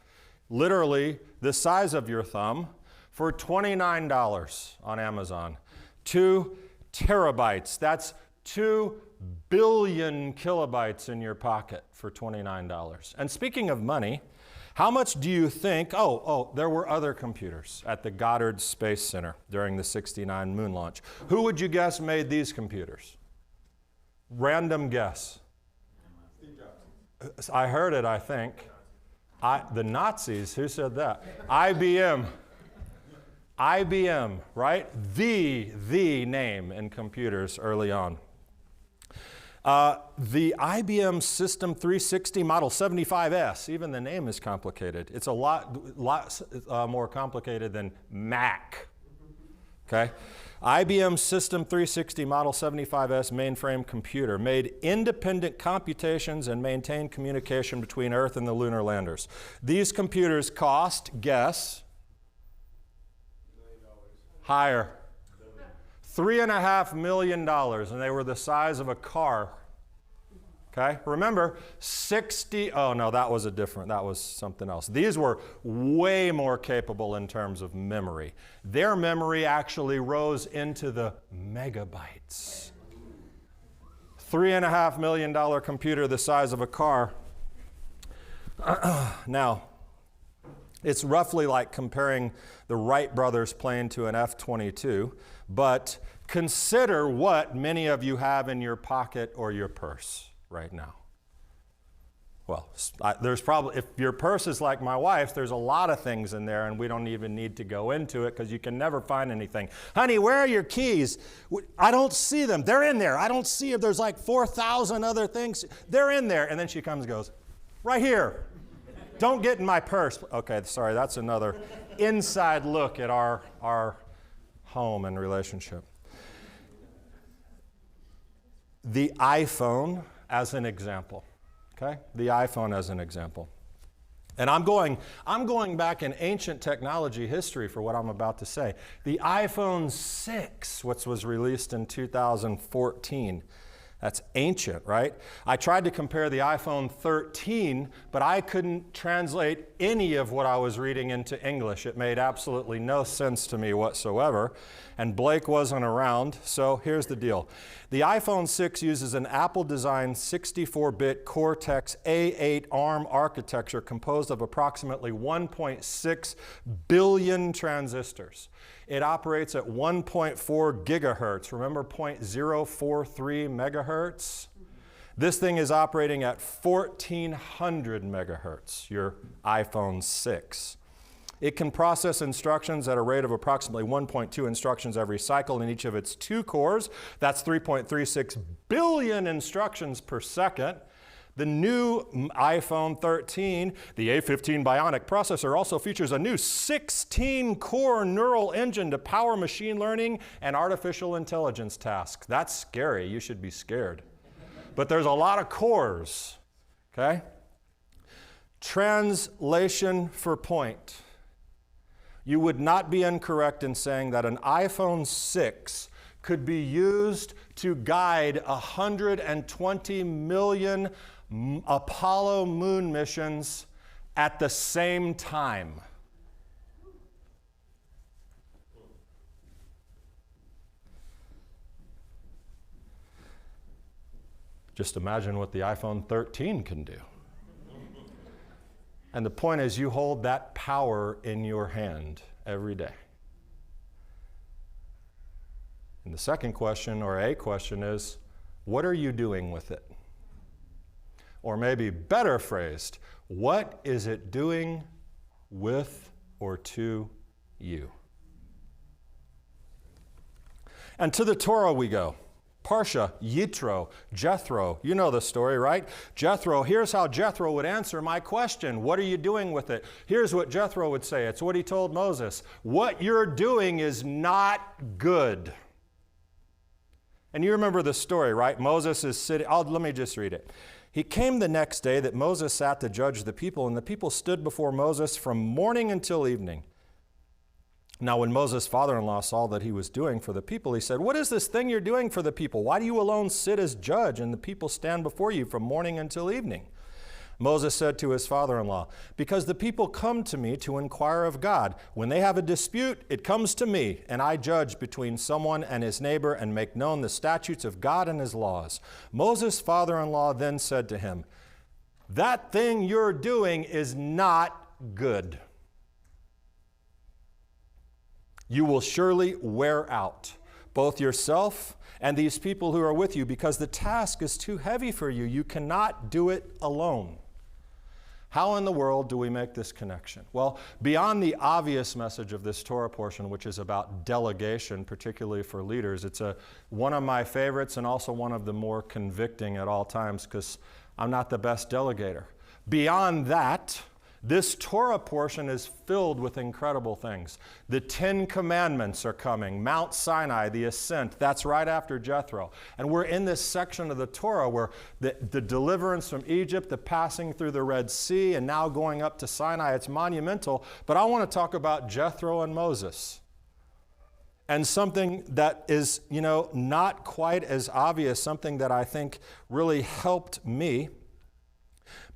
literally the size of your thumb, for $29 on Amazon. 2 terabytes. That's 2 billion kilobytes in your pocket for $29. And speaking of money, how much do you think, there were other computers at the Goddard Space Center during the 69 moon launch. Who would you guess made these computers? Random guess. I heard it, I think. The Nazis, who said that? IBM. IBM, right? The name in computers early on. The IBM System 360 Model 75S, even the name is complicated. It's a lot more complicated than Mac, okay? IBM System 360 Model 75S mainframe computer made independent computations and maintained communication between Earth and the lunar landers. These computers cost, guess, higher. $3.5 million, and they were the size of a car. Okay, remember, that was something else. These were way more capable in terms of memory. Their memory actually rose into the megabytes. $3.5 million computer the size of a car. Now, it's roughly like comparing the Wright brothers plane to an F-22, but consider what many of you have in your pocket or your purse right now. Well, there's probably, if your purse is like my wife's, there's a lot of things in there, and we don't even need to go into it because you can never find anything. Honey, where are your keys? I don't see them. They're in there. I don't see them. There's like 4,000 other things. They're in there. And then she comes and goes, right here. Don't get in my purse. Okay, sorry, that's another inside look at our home and relationship. The iPhone as an example, okay? The iPhone as an example. And I'm going back in ancient technology history for what I'm about to say. The iPhone 6, which was released in 2014, that's ancient, right? I tried to compare the iPhone 13, but I couldn't translate any of what I was reading into English. It made absolutely no sense to me whatsoever. And Blake wasn't around, so here's the deal. The iPhone 6 uses an Apple-designed 64-bit Cortex A8 ARM architecture composed of approximately 1.6 billion transistors. It operates at 1.4 gigahertz. Remember 0.043 megahertz? This thing is operating at 1,400 megahertz, your iPhone 6. It can process instructions at a rate of approximately 1.2 instructions every cycle in each of its 2 cores. That's 3.36 billion instructions per second. The new iPhone 13, the A15 Bionic processor, also features a new 16-core neural engine to power machine learning and artificial intelligence tasks. That's scary. You should be scared. But there's a lot of cores, okay? Translation for point. you would not be incorrect in saying that an iPhone 6 could be used to guide 120 million Apollo moon missions at the same time. Just imagine what the iPhone 13 can do. And the point is, you hold that power in your hand every day. And the second question, or a question, is, what are you doing with it? Or maybe better phrased, what is it doing with or to you? And to the Torah we go. Parsha, Jethro. You know the story, right? Jethro, here's how Jethro would answer my question. What are you doing with it? Here's what Jethro would say. It's what he told Moses. What you're doing is not good. And you remember the story, right? Moses is sitting. Let me just read it. He came the next day that Moses sat to judge the people, and the people stood before Moses from morning until evening. Now, when Moses' father-in-law saw that he was doing for the people, he said, "What is this thing you're doing for the people? Why do you alone sit as judge, and the people stand before you from morning until evening?" Moses said to his father-in-law, "Because the people come to me to inquire of God. When they have a dispute, it comes to me, and I judge between someone and his neighbor and make known the statutes of God and his laws." Moses' father-in-law then said to him, "That thing you're doing is not good. You will surely wear out both yourself and these people who are with you, because the task is too heavy for you. You cannot do it alone." How in the world do we make this connection? Well, beyond the obvious message of this Torah portion, which is about delegation, particularly for leaders, it's one of my favorites and also one of the more convicting at all times, because I'm not the best delegator. Beyond that, this Torah portion is filled with incredible things. The 10 Commandments are coming. Mount Sinai, the ascent, that's right after Jethro. And we're in this section of the Torah where the deliverance from Egypt, the passing through the Red Sea, and now going up to Sinai, it's monumental. But I want to talk about Jethro and Moses. And something that is, not quite as obvious, something that I think really helped me,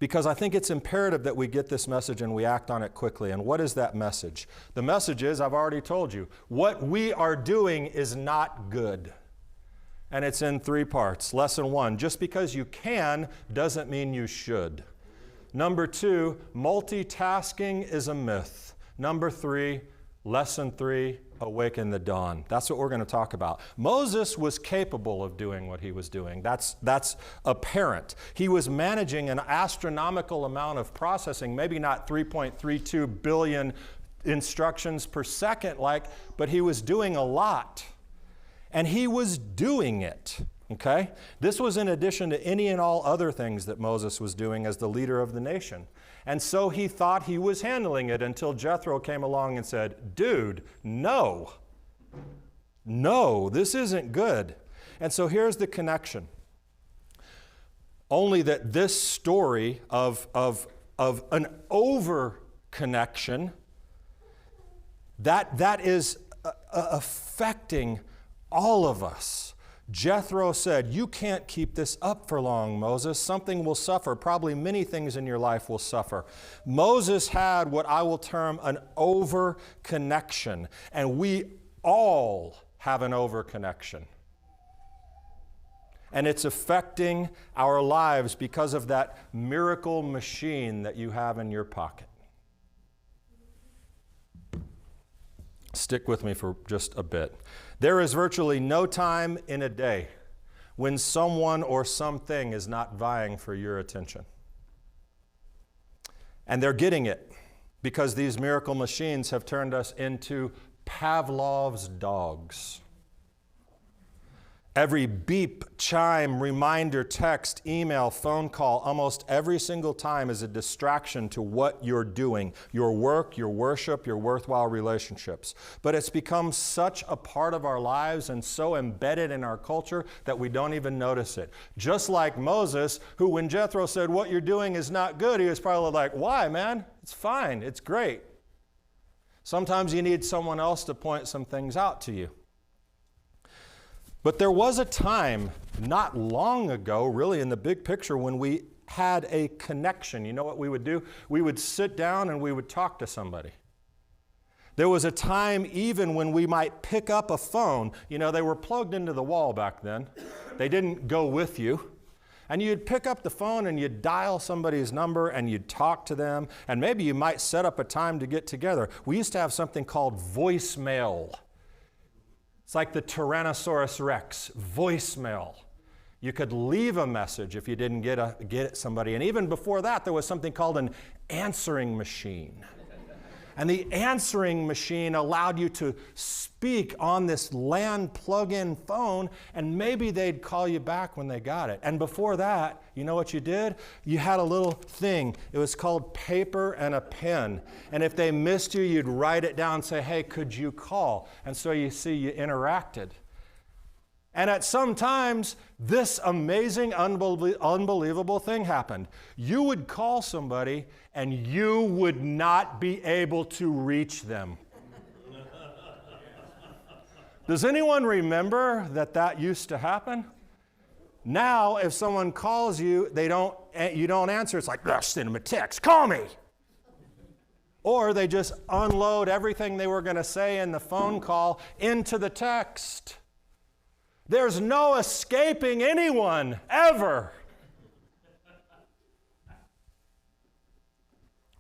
because I think it's imperative that we get this message and we act on it quickly. And what is that message? The message is, I've already told you, what we are doing is not good. And it's in 3 parts. Lesson 1, just because you can doesn't mean you should. Number 2, multitasking is a myth. Number 3, lesson 3, awaken the dawn. That's what we're going to talk about. Moses was capable of doing what he was doing. That's apparent. He was managing an astronomical amount of processing, maybe not 3.32 billion instructions per second, but he was doing a lot. And he was doing it. Okay? This was in addition to any and all other things that Moses was doing as the leader of the nation. And so he thought he was handling it until Jethro came along and said, "Dude, no, this isn't good." And so here's the connection. Only that this story of an over-connection, that is affecting all of us. Jethro said, "You can't keep this up for long, Moses. Something will suffer. Probably many things in your life will suffer." Moses had what I will term an over-connection, and we all have an over-connection. And it's affecting our lives because of that miracle machine that you have in your pocket. Stick with me for just a bit. There is virtually no time in a day when someone or something is not vying for your attention. And they're getting it because these miracle machines have turned us into Pavlov's dogs. Every beep, chime, reminder, text, email, phone call, almost every single time is a distraction to what you're doing, your work, your worship, your worthwhile relationships. But it's become such a part of our lives and so embedded in our culture that we don't even notice it. Just like Moses, who when Jethro said, "What you're doing is not good," he was probably like, "Why, man? It's fine. It's great." Sometimes you need someone else to point some things out to you. But there was a time, not long ago, really in the big picture, when we had a connection. You know what we would do? We would sit down and we would talk to somebody. There was a time even when we might pick up a phone. You know, they were plugged into the wall back then. They didn't go with you. And you'd pick up the phone and you'd dial somebody's number and you'd talk to them. And maybe you might set up a time to get together. We used to have something called voicemail. It's like the Tyrannosaurus Rex, voicemail. You could leave a message if you didn't get somebody. And even before that, there was something called an answering machine. And the answering machine allowed you to speak on this land plug-in phone, and maybe they'd call you back when they got it. And before that, you know what you did? You had a little thing. It was called paper and a pen. And if they missed you, you'd write it down and say, hey, could you call? And so you see, you interacted. And at some times, this amazing, unbelievable thing happened. You would call somebody, and you would not be able to reach them. Does anyone remember that used to happen? Now, if someone calls you, you don't answer. It's like, send them a text. Call me. Or they just unload everything they were going to say in the phone call into the text. There's no escaping anyone, ever.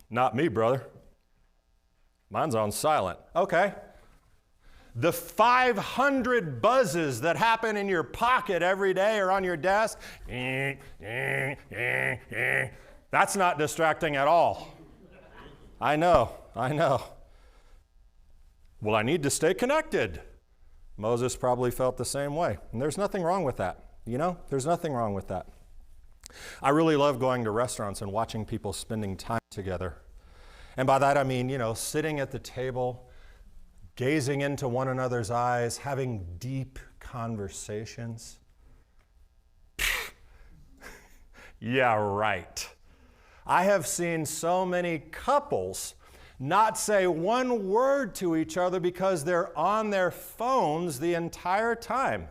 Not me, brother. Mine's on silent. Okay. The 500 buzzes that happen in your pocket every day or on your desk, that's not distracting at all. I know. Well, I need to stay connected. Moses probably felt the same way. And there's nothing wrong with that. You know, there's nothing wrong with that. I really love going to restaurants and watching people spending time together. And by that I mean, you know, sitting at the table, gazing into one another's eyes, having deep conversations. Yeah, right. I have seen so many couples not say one word to each other because they're on their phones the entire time.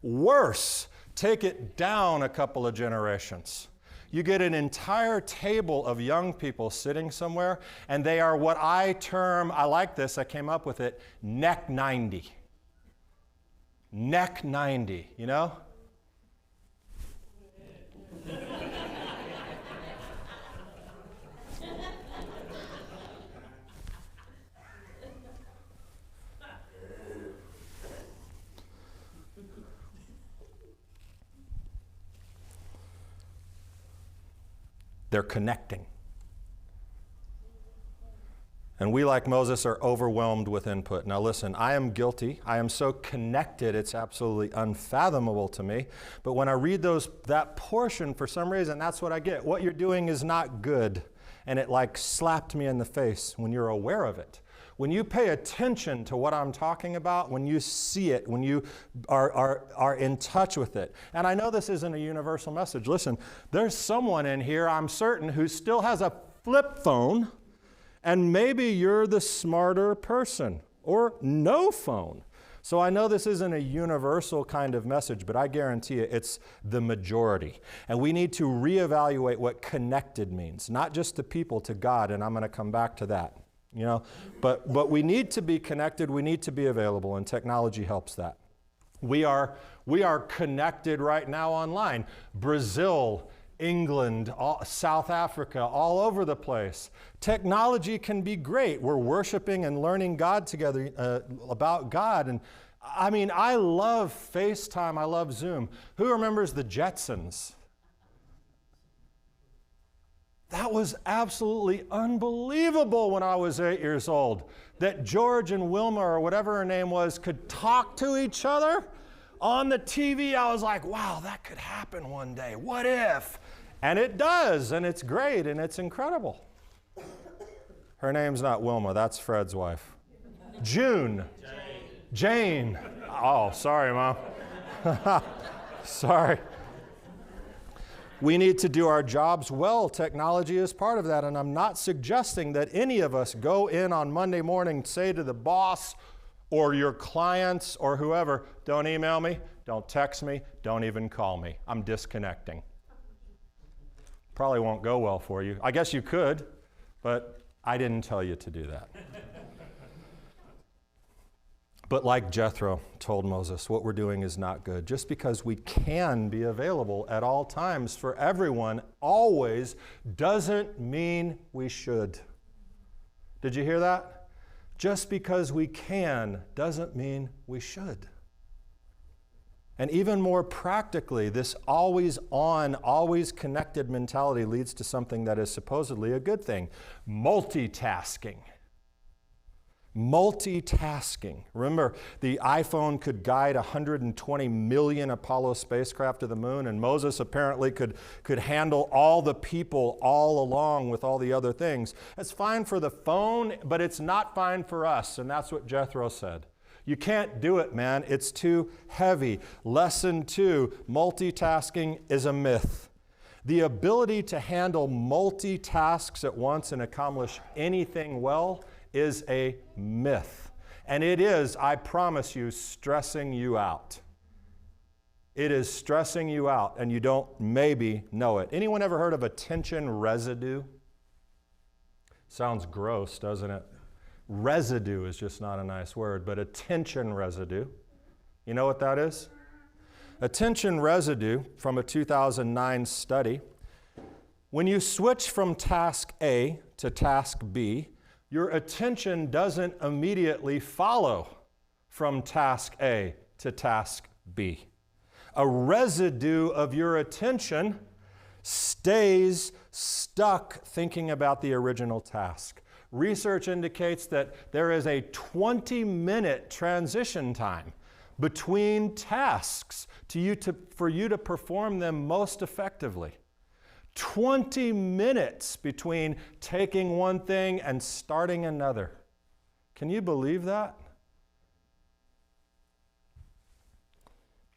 Worse, take it down a couple of generations. You get an entire table of young people sitting somewhere, and they are what I term, I like this, I came up with it, neck 90. Neck 90, you know? They're connecting. And we, like Moses, are overwhelmed with input. Now listen, I am guilty. I am so connected, it's absolutely unfathomable to me. But when I read that portion, for some reason, that's what I get. What you're doing is not good. And it like slapped me in the face when you're aware of it. When you pay attention to what I'm talking about, when you see it, when you are in touch with it. And I know this isn't a universal message. Listen, there's someone in here, I'm certain, who still has a flip phone, and maybe you're the smarter person, or no phone. So I know this isn't a universal kind of message, but I guarantee you it's the majority. And we need to reevaluate what connected means, not just to people, to God, and I'm going to come back to that. You know, but we need to be connected, we need to be available, and technology helps that. We are connected right now online. Brazil, England, South Africa, all over the place. Technology can be great. We're worshiping and learning God together, about God. And I mean, I love FaceTime, I love Zoom. Who remembers the Jetsons? That was absolutely unbelievable when I was 8 years old, that George and Wilma, or whatever her name was, could talk to each other on the TV. I was like, wow, that could happen one day. What if? And it does, and it's great, and it's incredible. Her name's not Wilma, that's Fred's wife. June. Jane. Oh, sorry, Mom. Sorry. We need to do our jobs well. Technology is part of that, and I'm not suggesting that any of us go in on Monday morning, say to the boss or your clients or whoever, don't email me, don't text me, don't even call me. I'm disconnecting. Probably won't go well for you. I guess you could, but I didn't tell you to do that. But like Jethro told Moses, what we're doing is not good. Just because we can be available at all times for everyone, always, doesn't mean we should. Did you hear that? Just because we can doesn't mean we should. And even more practically, this always on, always connected mentality leads to something that is supposedly a good thing: multitasking. Multitasking. Remember, the iPhone could guide 120 million Apollo spacecraft to the moon, and Moses apparently could handle all the people all along with all the other things. That's fine for the phone, but it's not fine for us, and that's what Jethro said. You can't do it, man. It's too heavy. Lesson 2, multitasking is a myth. The ability to handle multitasks at once and accomplish anything well is a myth. And it is, I promise you, stressing you out. It is stressing you out, and you don't maybe know it. Anyone ever heard of attention residue? Sounds gross, doesn't it? Residue is just not a nice word, but attention residue. You know what that is? Attention residue, from a 2009 study, when you switch from task A to task B, your attention doesn't immediately follow from task A to task B. A residue of your attention stays stuck thinking about the original task. Research indicates that there is a 20-minute transition time between tasks for you to perform them most effectively. 20 minutes between taking one thing and starting another. Can you believe that?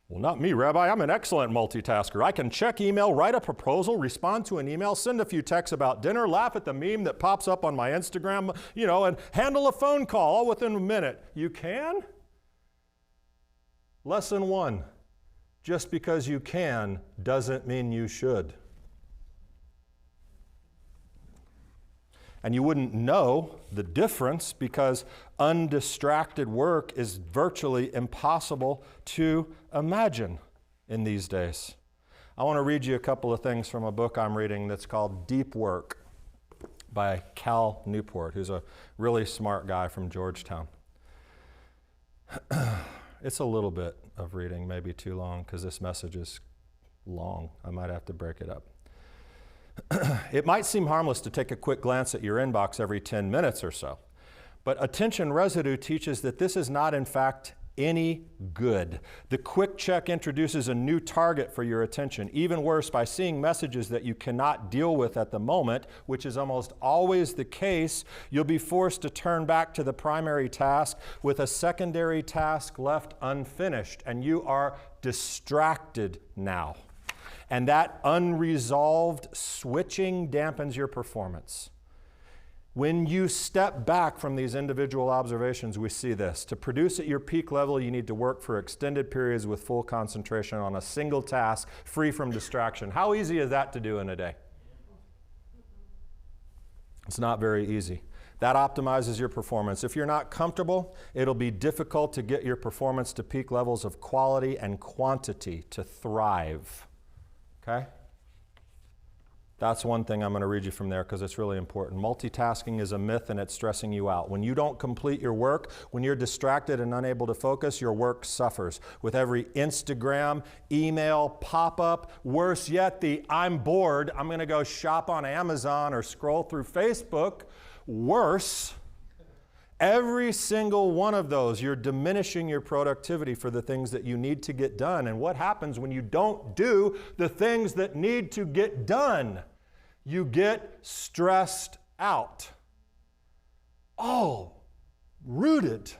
Well, not me, Rabbi. I'm an excellent multitasker. I can check email, write a proposal, respond to an email, send a few texts about dinner, laugh at the meme that pops up on my Instagram, and handle a phone call all within a minute. You can? Lesson 1, just because you can doesn't mean you should. And you wouldn't know the difference because undistracted work is virtually impossible to imagine in these days. I want to read you a couple of things from a book I'm reading that's called Deep Work by Cal Newport, who's a really smart guy from Georgetown. It's a little bit of reading, maybe too long, because this message is long. I might have to break it up. It might seem harmless to take a quick glance at your inbox every 10 minutes or so, but attention residue teaches that this is not, in fact, any good. The quick check introduces a new target for your attention. Even worse, by seeing messages that you cannot deal with at the moment, which is almost always the case, you'll be forced to turn back to the primary task with a secondary task left unfinished, and you are distracted now. And that unresolved switching dampens your performance. When you step back from these individual observations, we see this. To produce at your peak level, you need to work for extended periods with full concentration on a single task, free from distraction. How easy is that to do in a day? It's not very easy. That optimizes your performance. If you're not comfortable, it'll be difficult to get your performance to peak levels of quality and quantity to thrive. Okay? That's one thing I'm going to read you from there because it's really important. Multitasking is a myth and it's stressing you out. When you don't complete your work, when you're distracted and unable to focus, your work suffers. With every Instagram, email, pop-up, worse yet, the I'm bored, I'm going to go shop on Amazon or scroll through Facebook, worse. Every single one of those, you're diminishing your productivity for the things that you need to get done. And what happens when you don't do the things that need to get done? You get stressed out. All rooted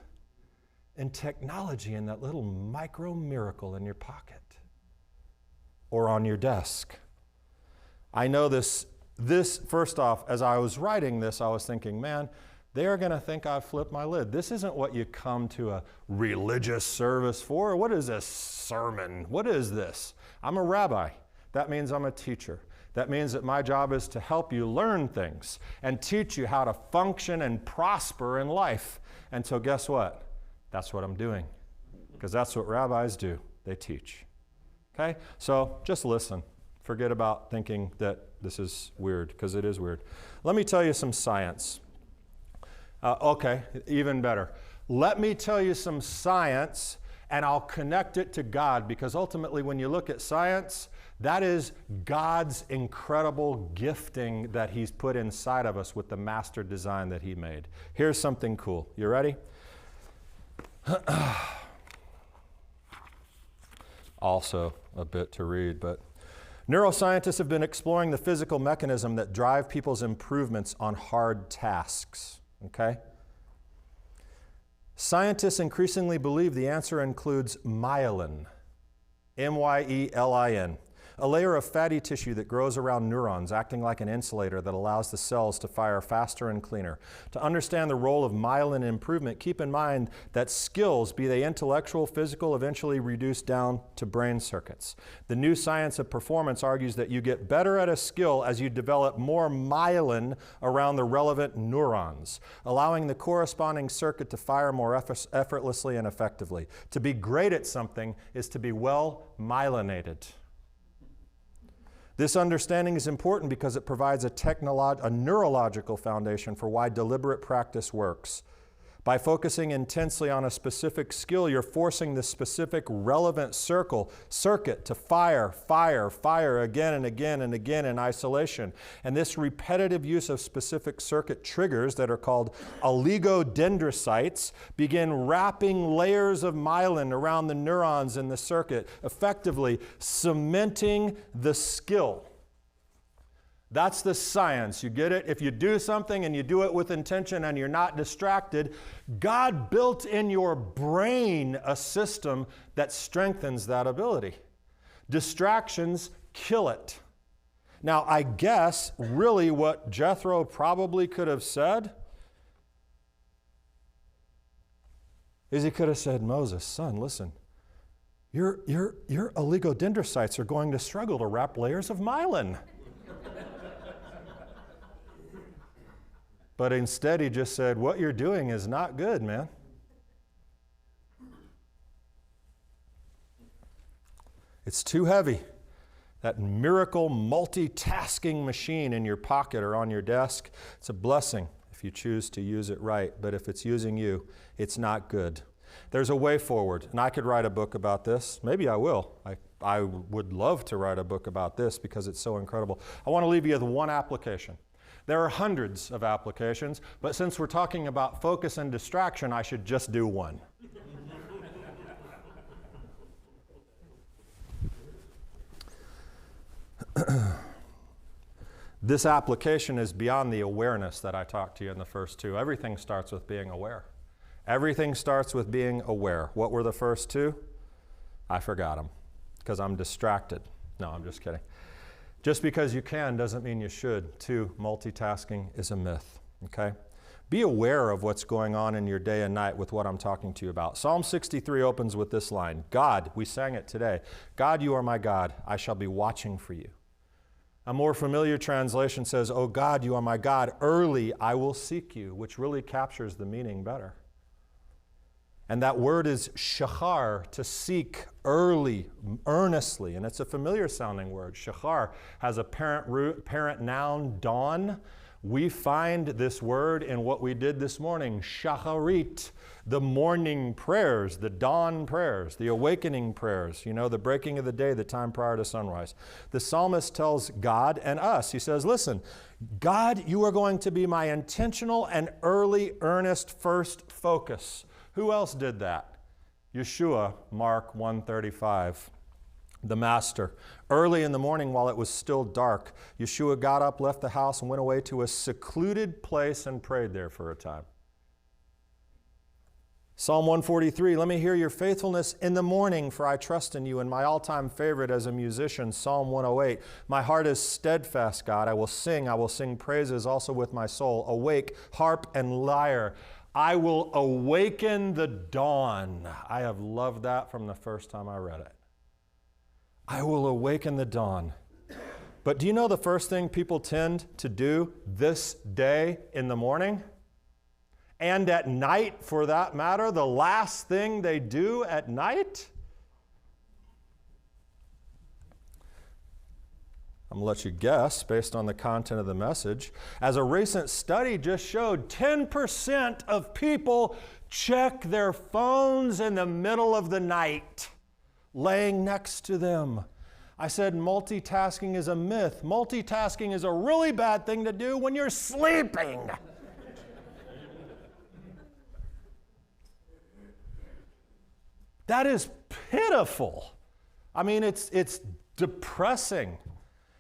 in technology and that little micro miracle in your pocket or on your desk I know this, first off, as I was writing this, I was thinking, man, they are going to think I've flipped my lid. This isn't what you come to a religious service for. What is this sermon? What is this? I'm a rabbi. That means I'm a teacher. That means that my job is to help you learn things and teach you how to function and prosper in life. And so guess what? That's what I'm doing, because that's what rabbis do. They teach. Okay? So just listen. Forget about thinking that this is weird, because it is weird. Let me tell you some science. Okay, even better. Let me tell you some science, and I'll connect it to God, because ultimately when you look at science, that is God's incredible gifting that He's put inside of us with the master design that He made. Here's something cool. You ready? Also a bit to read, but neuroscientists have been exploring the physical mechanism that drive people's improvements on hard tasks. Okay? Scientists increasingly believe the answer includes myelin, M-Y-E-L-I-N, a layer of fatty tissue that grows around neurons, acting like an insulator that allows the cells to fire faster and cleaner. To understand the role of myelin in improvement, keep in mind that skills, be they intellectual, physical, eventually reduce down to brain circuits. The new science of performance argues that you get better at a skill as you develop more myelin around the relevant neurons, allowing the corresponding circuit to fire more effortlessly and effectively. To be great at something is to be well myelinated. This understanding is important because it provides a neurological foundation for why deliberate practice works. By focusing intensely on a specific skill, you're forcing the specific relevant circuit to fire again and again and again in isolation. And this repetitive use of specific circuit triggers that are called oligodendrocytes begin wrapping layers of myelin around the neurons in the circuit, effectively cementing the skill. That's the science. You get it? If you do something and you do it with intention and you're not distracted, God built in your brain a system that strengthens that ability. Distractions kill it. Now, I guess really what Jethro probably could have said is he could have said, Moses, son, listen, your oligodendrocytes are going to struggle to wrap layers of myelin. But instead he just said, what you're doing is not good, man. It's too heavy. That miracle multitasking machine in your pocket or on your desk, it's a blessing if you choose to use it right. But if it's using you, it's not good. There's a way forward, and I could write a book about this. Maybe I will. I would love to write a book about this because it's so incredible. I want to leave you with one application. There are hundreds of applications, but since we're talking about focus and distraction, I should just do one. This application is beyond the awareness that I talked to you in the first two. Everything starts with being aware. Everything starts with being aware. What were the first two? I forgot them because I'm distracted. No, I'm just kidding. Just because you can doesn't mean you should. 2, multitasking is a myth, okay? Be aware of what's going on in your day and night with what I'm talking to you about. Psalm 63 opens with this line, God, we sang it today, God, you are my God, I shall be watching for you. A more familiar translation says, oh God, you are my God, early I will seek you, which really captures the meaning better. And that word is shachar, to seek early, earnestly. And it's a familiar sounding word. Shachar has a parent noun, dawn. We find this word in what we did this morning, shacharit, the morning prayers, the dawn prayers, the awakening prayers, the breaking of the day, the time prior to sunrise. The psalmist tells God and us, he says, listen, God, you are going to be my intentional and early, earnest first focus. Who else did that? Yeshua, Mark 1:35, the Master. Early in the morning while it was still dark, Yeshua got up, left the house, and went away to a secluded place and prayed there for a time. Psalm 143, let me hear your faithfulness in the morning, for I trust in you. And my all-time favorite as a musician, Psalm 108, my heart is steadfast, God. I will sing praises also with my soul. Awake, harp and lyre. I will awaken the dawn. I have loved that from the first time I read it. I will awaken the dawn. But do you know the first thing people tend to do this day in the morning? And at night, for that matter, the last thing they do at night? I'm going to let you guess based on the content of the message. As a recent study just showed, 10% of people check their phones in the middle of the night, laying next to them. I said multitasking is a myth. Multitasking is a really bad thing to do when you're sleeping. That is pitiful. I mean, it's depressing.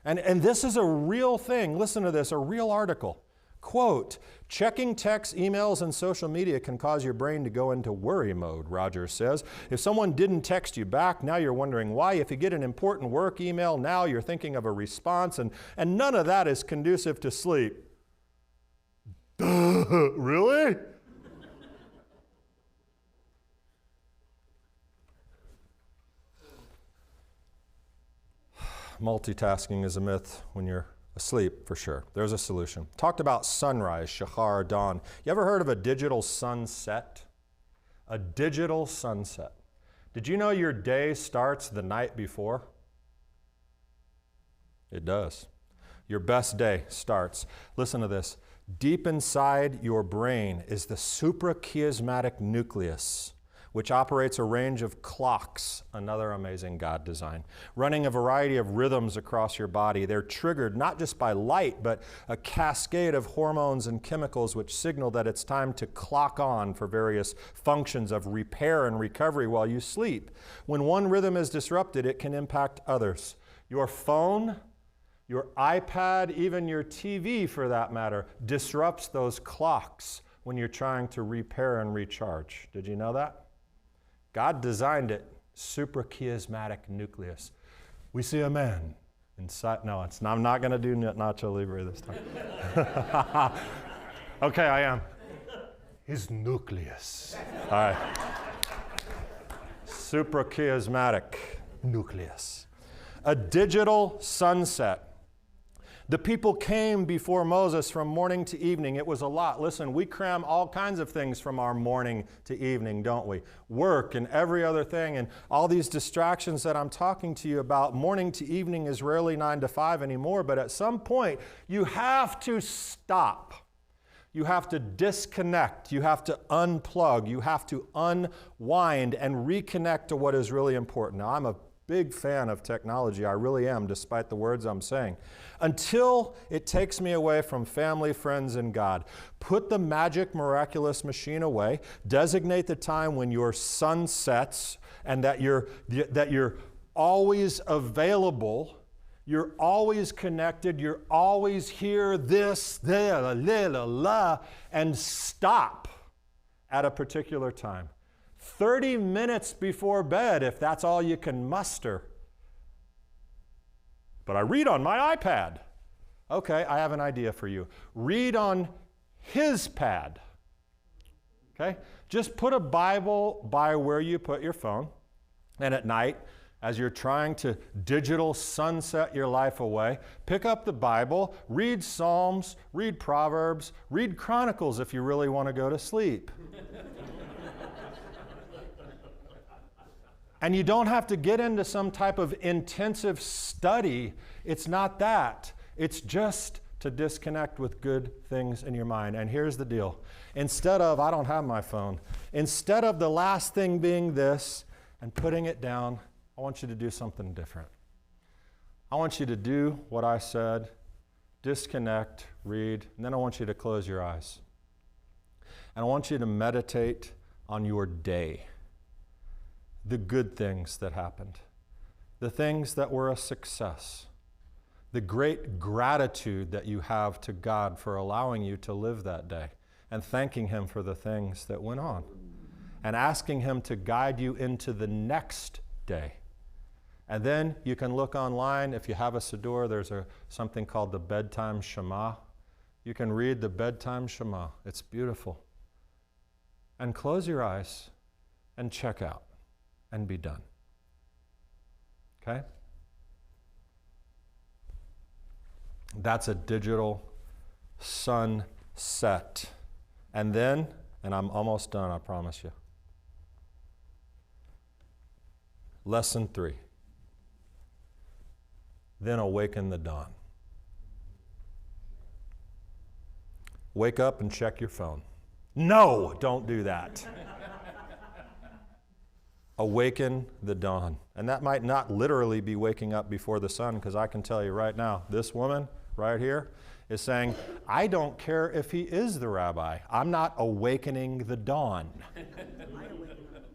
And this is a real thing. Listen to this, a real article. Quote, checking texts, emails, and social media can cause your brain to go into worry mode, Rogers says. If someone didn't text you back, now you're wondering why. If you get an important work email, now you're thinking of a response, and none of that is conducive to sleep. Really? Multitasking is a myth when you're asleep, for sure. There's a solution. Talked about sunrise, shahar, dawn. You ever heard of a digital sunset? A digital sunset. Did you know your day starts the night before? It does. Your best day starts. Listen to this. Deep inside your brain is the suprachiasmatic nucleus, which operates a range of clocks, another amazing God design, running a variety of rhythms across your body. They're triggered not just by light, but a cascade of hormones and chemicals which signal that it's time to clock on for various functions of repair and recovery while you sleep. When one rhythm is disrupted, it can impact others. Your phone, your iPad, even your TV for that matter, disrupts those clocks when you're trying to repair and recharge. Did you know that? God designed it, suprachiasmatic nucleus. We see a man inside. No, I'm not going to do Nacho Libre this time. Okay, I am. His nucleus. All right. Suprachiasmatic nucleus. A digital sunset. The people came before Moses from morning to evening. It was a lot. Listen, we cram all kinds of things from our morning to evening, don't we? Work and every other thing and all these distractions that I'm talking to you about. Morning to evening is rarely 9 to 5 anymore, but at some point you have to stop. You have to disconnect. You have to unplug. You have to unwind and reconnect to what is really important. Now, I'm a big fan of technology. I really am, despite the words I'm saying. Until it takes me away from family, friends, and God. Put the magic, miraculous machine away. Designate the time when your sun sets and that you're always available. You're always connected. You're always here, this, there, la, and stop at a particular time. 30 minutes before bed, if that's all you can muster. But I read on my iPad. Okay, I have an idea for you. Read on his pad. Okay? Just put a Bible by where you put your phone. And at night, as you're trying to digital sunset your life away, pick up the Bible, read Psalms, read Proverbs, read Chronicles if you really want to go to sleep. And you don't have to get into some type of intensive study. It's not that. It's just to disconnect with good things in your mind. And here's the deal. Instead of, I don't have my phone, instead of the last thing being this and putting it down, I want you to do something different. I want you to do what I said, disconnect, read, and then I want you to close your eyes. And I want you to meditate on your day. The good things that happened, the things that were a success, the great gratitude that you have to God for allowing you to live that day, and thanking Him for the things that went on. and asking Him to guide you into the next day. And then you can look online. If you have a Siddur, there's something called the Bedtime Shema. You can read the Bedtime Shema. It's beautiful. And close your eyes and check out and be done. Okay? That's a digital sunset. And then, and I'm almost done, I promise you. Lesson 3. Then awaken the dawn. Wake up and check your phone. No, don't do that. Awaken the dawn. And that might not literally be waking up before the sun, because I can tell you right now, this woman right here is saying, I don't care if he is the rabbi. I'm not awakening the dawn.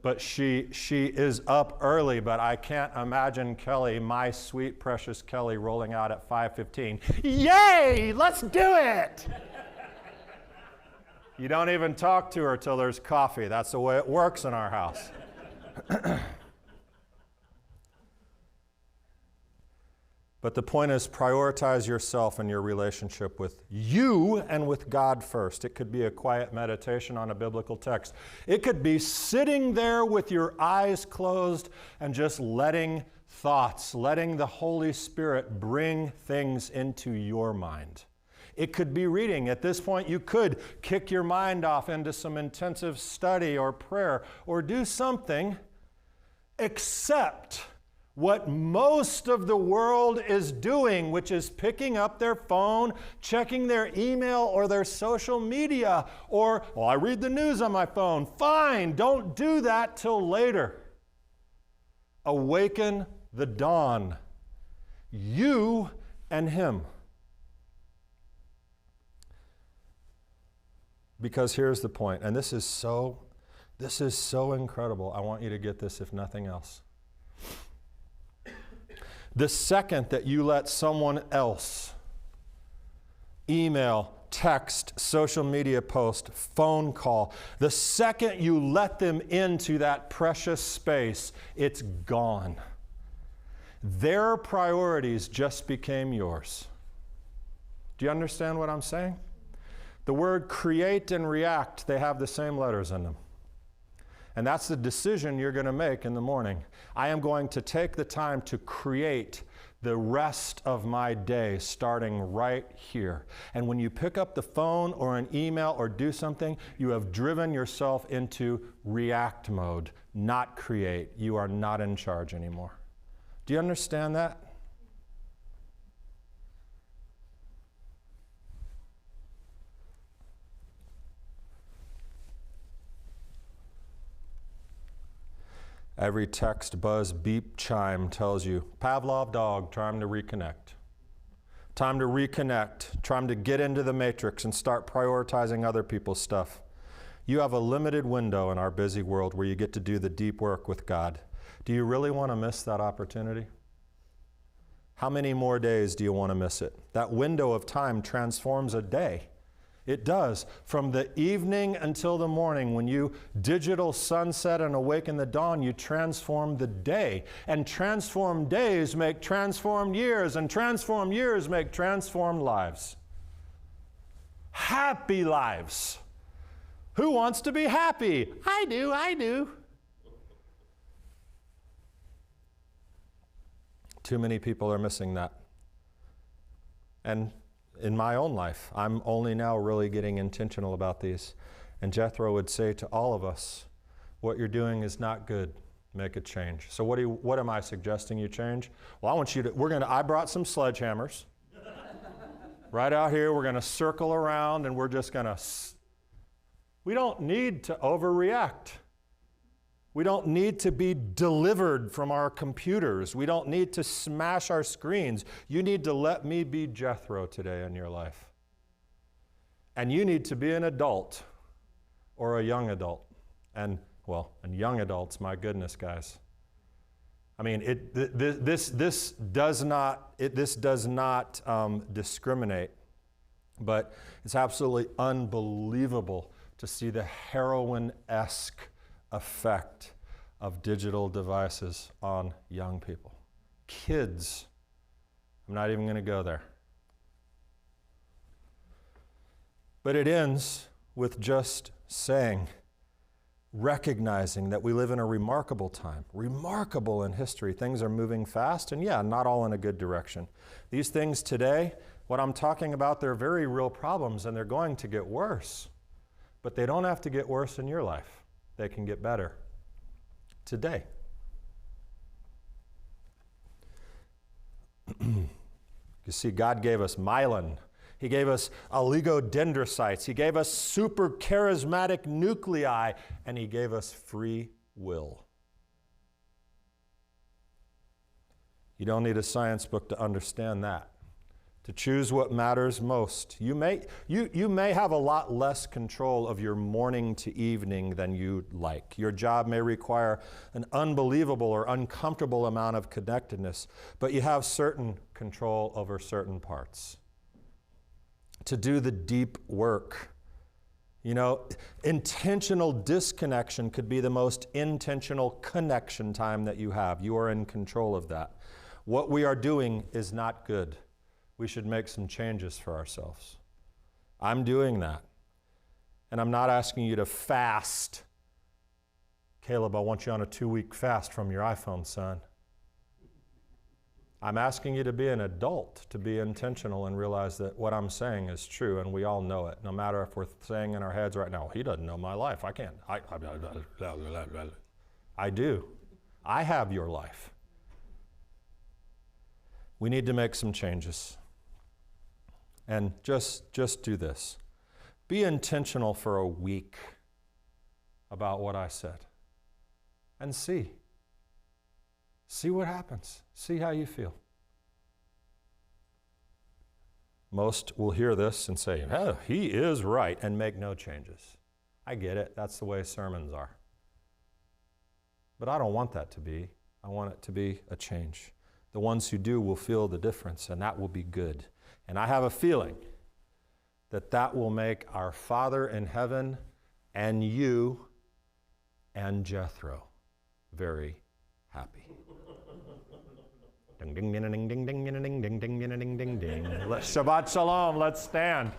But she is up early, but I can't imagine Kelly, my sweet, precious Kelly, rolling out at 5:15. Yay, let's do it! You don't even talk to her till there's coffee. That's the way it works in our house. But the point is, prioritize yourself and your relationship with you and with God first. It could be a quiet meditation on a biblical text. It could be sitting there with your eyes closed and just letting the Holy Spirit bring things into your mind. It could be reading. At this point, you could kick your mind off into some intensive study or prayer or do something except what most of the world is doing, which is picking up their phone, checking their email or their social media, or, well, I read the news on my phone. Fine, don't do that till later. Awaken the dawn. You and Him. Because here's the point, and this is so incredible. I want you to get this, if nothing else. The second that you let someone else, email, text, social media post, phone call, the second you let them into that precious space, it's gone. Their priorities just became yours. Do you understand what I'm saying? The word create and react, they have the same letters in them. And that's the decision you're going to make in the morning. I am going to take the time to create the rest of my day starting right here. And when you pick up the phone or an email or do something, you have driven yourself into react mode, not create. You are not in charge anymore. Do you understand that? Every text, buzz, beep, chime tells you, Pavlov dog, time to reconnect. Time to reconnect. Time to get into the matrix and start prioritizing other people's stuff. You have a limited window in our busy world where you get to do the deep work with God. Do you really want to miss that opportunity? How many more days do you want to miss it? That window of time transforms a day. It does. From the evening until the morning, when you digital sunset and awaken the dawn, you transform the day. And transformed days make transformed years, and transformed years make transformed lives. Happy lives. Who wants to be happy? I do. Too many people are missing that. And in my own life, I'm only now really getting intentional about these. And Jethro would say to all of us, what you're doing is not good. Make a change. So what am I suggesting you change? Well, I want you to, I brought some sledgehammers. Right out here, we're going to circle around and we're just going to, we don't need to overreact. We don't need to be delivered from our computers. We don't need to smash our screens. You need to let me be Jethro today in your life. And you need to be an adult or a young adult. And young adults, my goodness, guys. I mean, this does not discriminate, but it's absolutely unbelievable to see the heroine-esque effect of digital devices on young people. Kids, I'm not even going to go there. But it ends with just saying, recognizing that we live in a remarkable time, remarkable in history. Things are moving fast, and yeah, not all in a good direction. These things today, what I'm talking about, they're very real problems, and they're going to get worse. But they don't have to get worse in your life. They can get better today. You see, God gave us myelin. He gave us oligodendrocytes. He gave us super charismatic nuclei, and he gave us free will. You don't need a science book to understand that. To choose what matters most. You may have a lot less control of your morning to evening than you'd like. Your job may require an unbelievable or uncomfortable amount of connectedness, but you have certain control over certain parts. To do the deep work. You know, intentional disconnection could be the most intentional connection time that you have. You are in control of that. What we are doing is not good. We should make some changes for ourselves. I'm doing that. And I'm not asking you to fast. Caleb, I want you on a 2-week fast from your iPhone, son. I'm asking you to be an adult, to be intentional and realize that what I'm saying is true, and we all know it. No matter if we're saying in our heads right now, he doesn't know my life. I can't. I do. I have your life. We need to make some changes. And just do this. Be intentional for a week about what I said. And see. See what happens. See how you feel. Most will hear this and say, oh, he is right, and make no changes. I get it. That's the way sermons are. But I don't want that to be. I want it to be a change. The ones who do will feel the difference, and that will be good. And I have a feeling that that will make our Father in heaven and you and Jethro very happy. Ding ding ding ding ding ding ding ding ding ding ding ding ding. Shabbat shalom. Let's stand.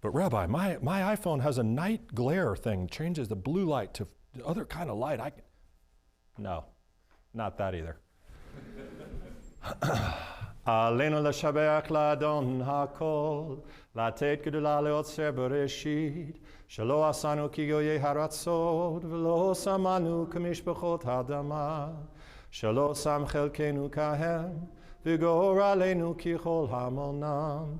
But Rabbi, my iPhone has a night glare thing, changes the blue light to the other kind of light. No, not that either. Aleinu l'shabeach la'adon ha'kol, la'tet gedula le'otzer bereshit, shelo asanu ki goyei haratzot, v'lo samanu k'mishpachot ha'adama, shelo sam chelkenu kahem, v'gor aleinu ki chol hamonam,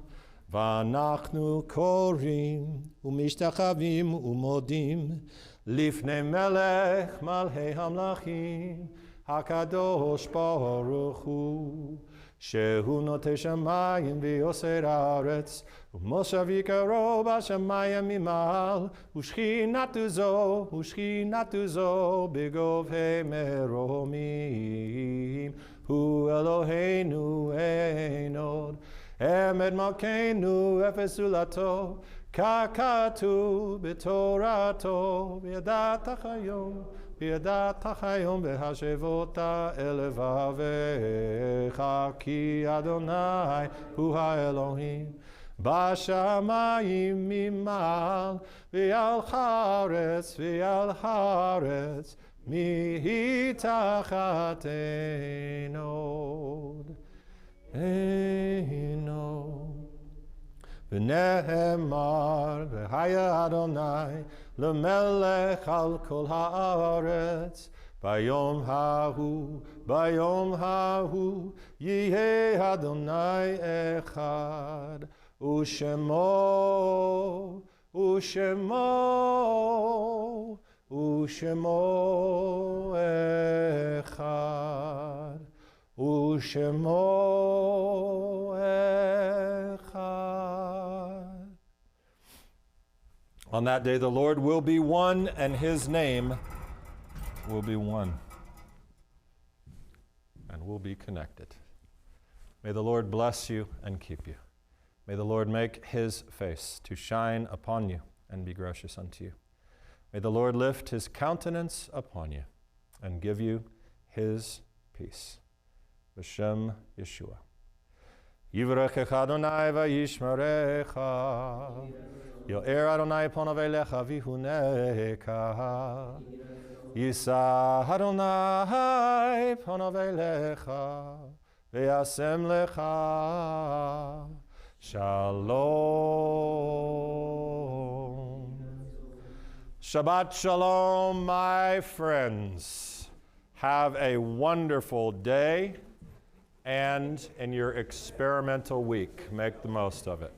ואנחנו קוראים ומשתחווים ומודים לפני מלך מלכי המלכים הקדוש ברוך הוא שהוא נוטה שמיים ויוסר הארץ ומושבי קרוב השמיים ממעל ושכינתו זו בגובה מרומים הוא אלוהינו אין עוד Emed Malkeinu Efesulato Kakatu Betorato Biadat Achayom Behashevota Elevavecha Ki Adonai Hu HaElohim Bashamayim Mimal Vial Haaretz Mihitachat Enod Eino V'nehemar V'haya Adonai L'melech al kol haaretz Bayom hahu Yihei Adonai echad Ushemo echad Ushemo echad. On that day, the Lord will be one, and his name will be one. And we'll be connected. May the Lord bless you and keep you. May the Lord make his face to shine upon you and be gracious unto you. May the Lord lift his countenance upon you and give you his peace. B'Shem Yeshua. Yivrechecha Adonai v'yishmerecha. Yo'er Adonai ponav elecha v'yihuneka. Yisa Adonai ponav elecha v'yasem lecha shalom. Shabbat shalom, my friends. Have a wonderful day, and in your experimental week, make the most of it.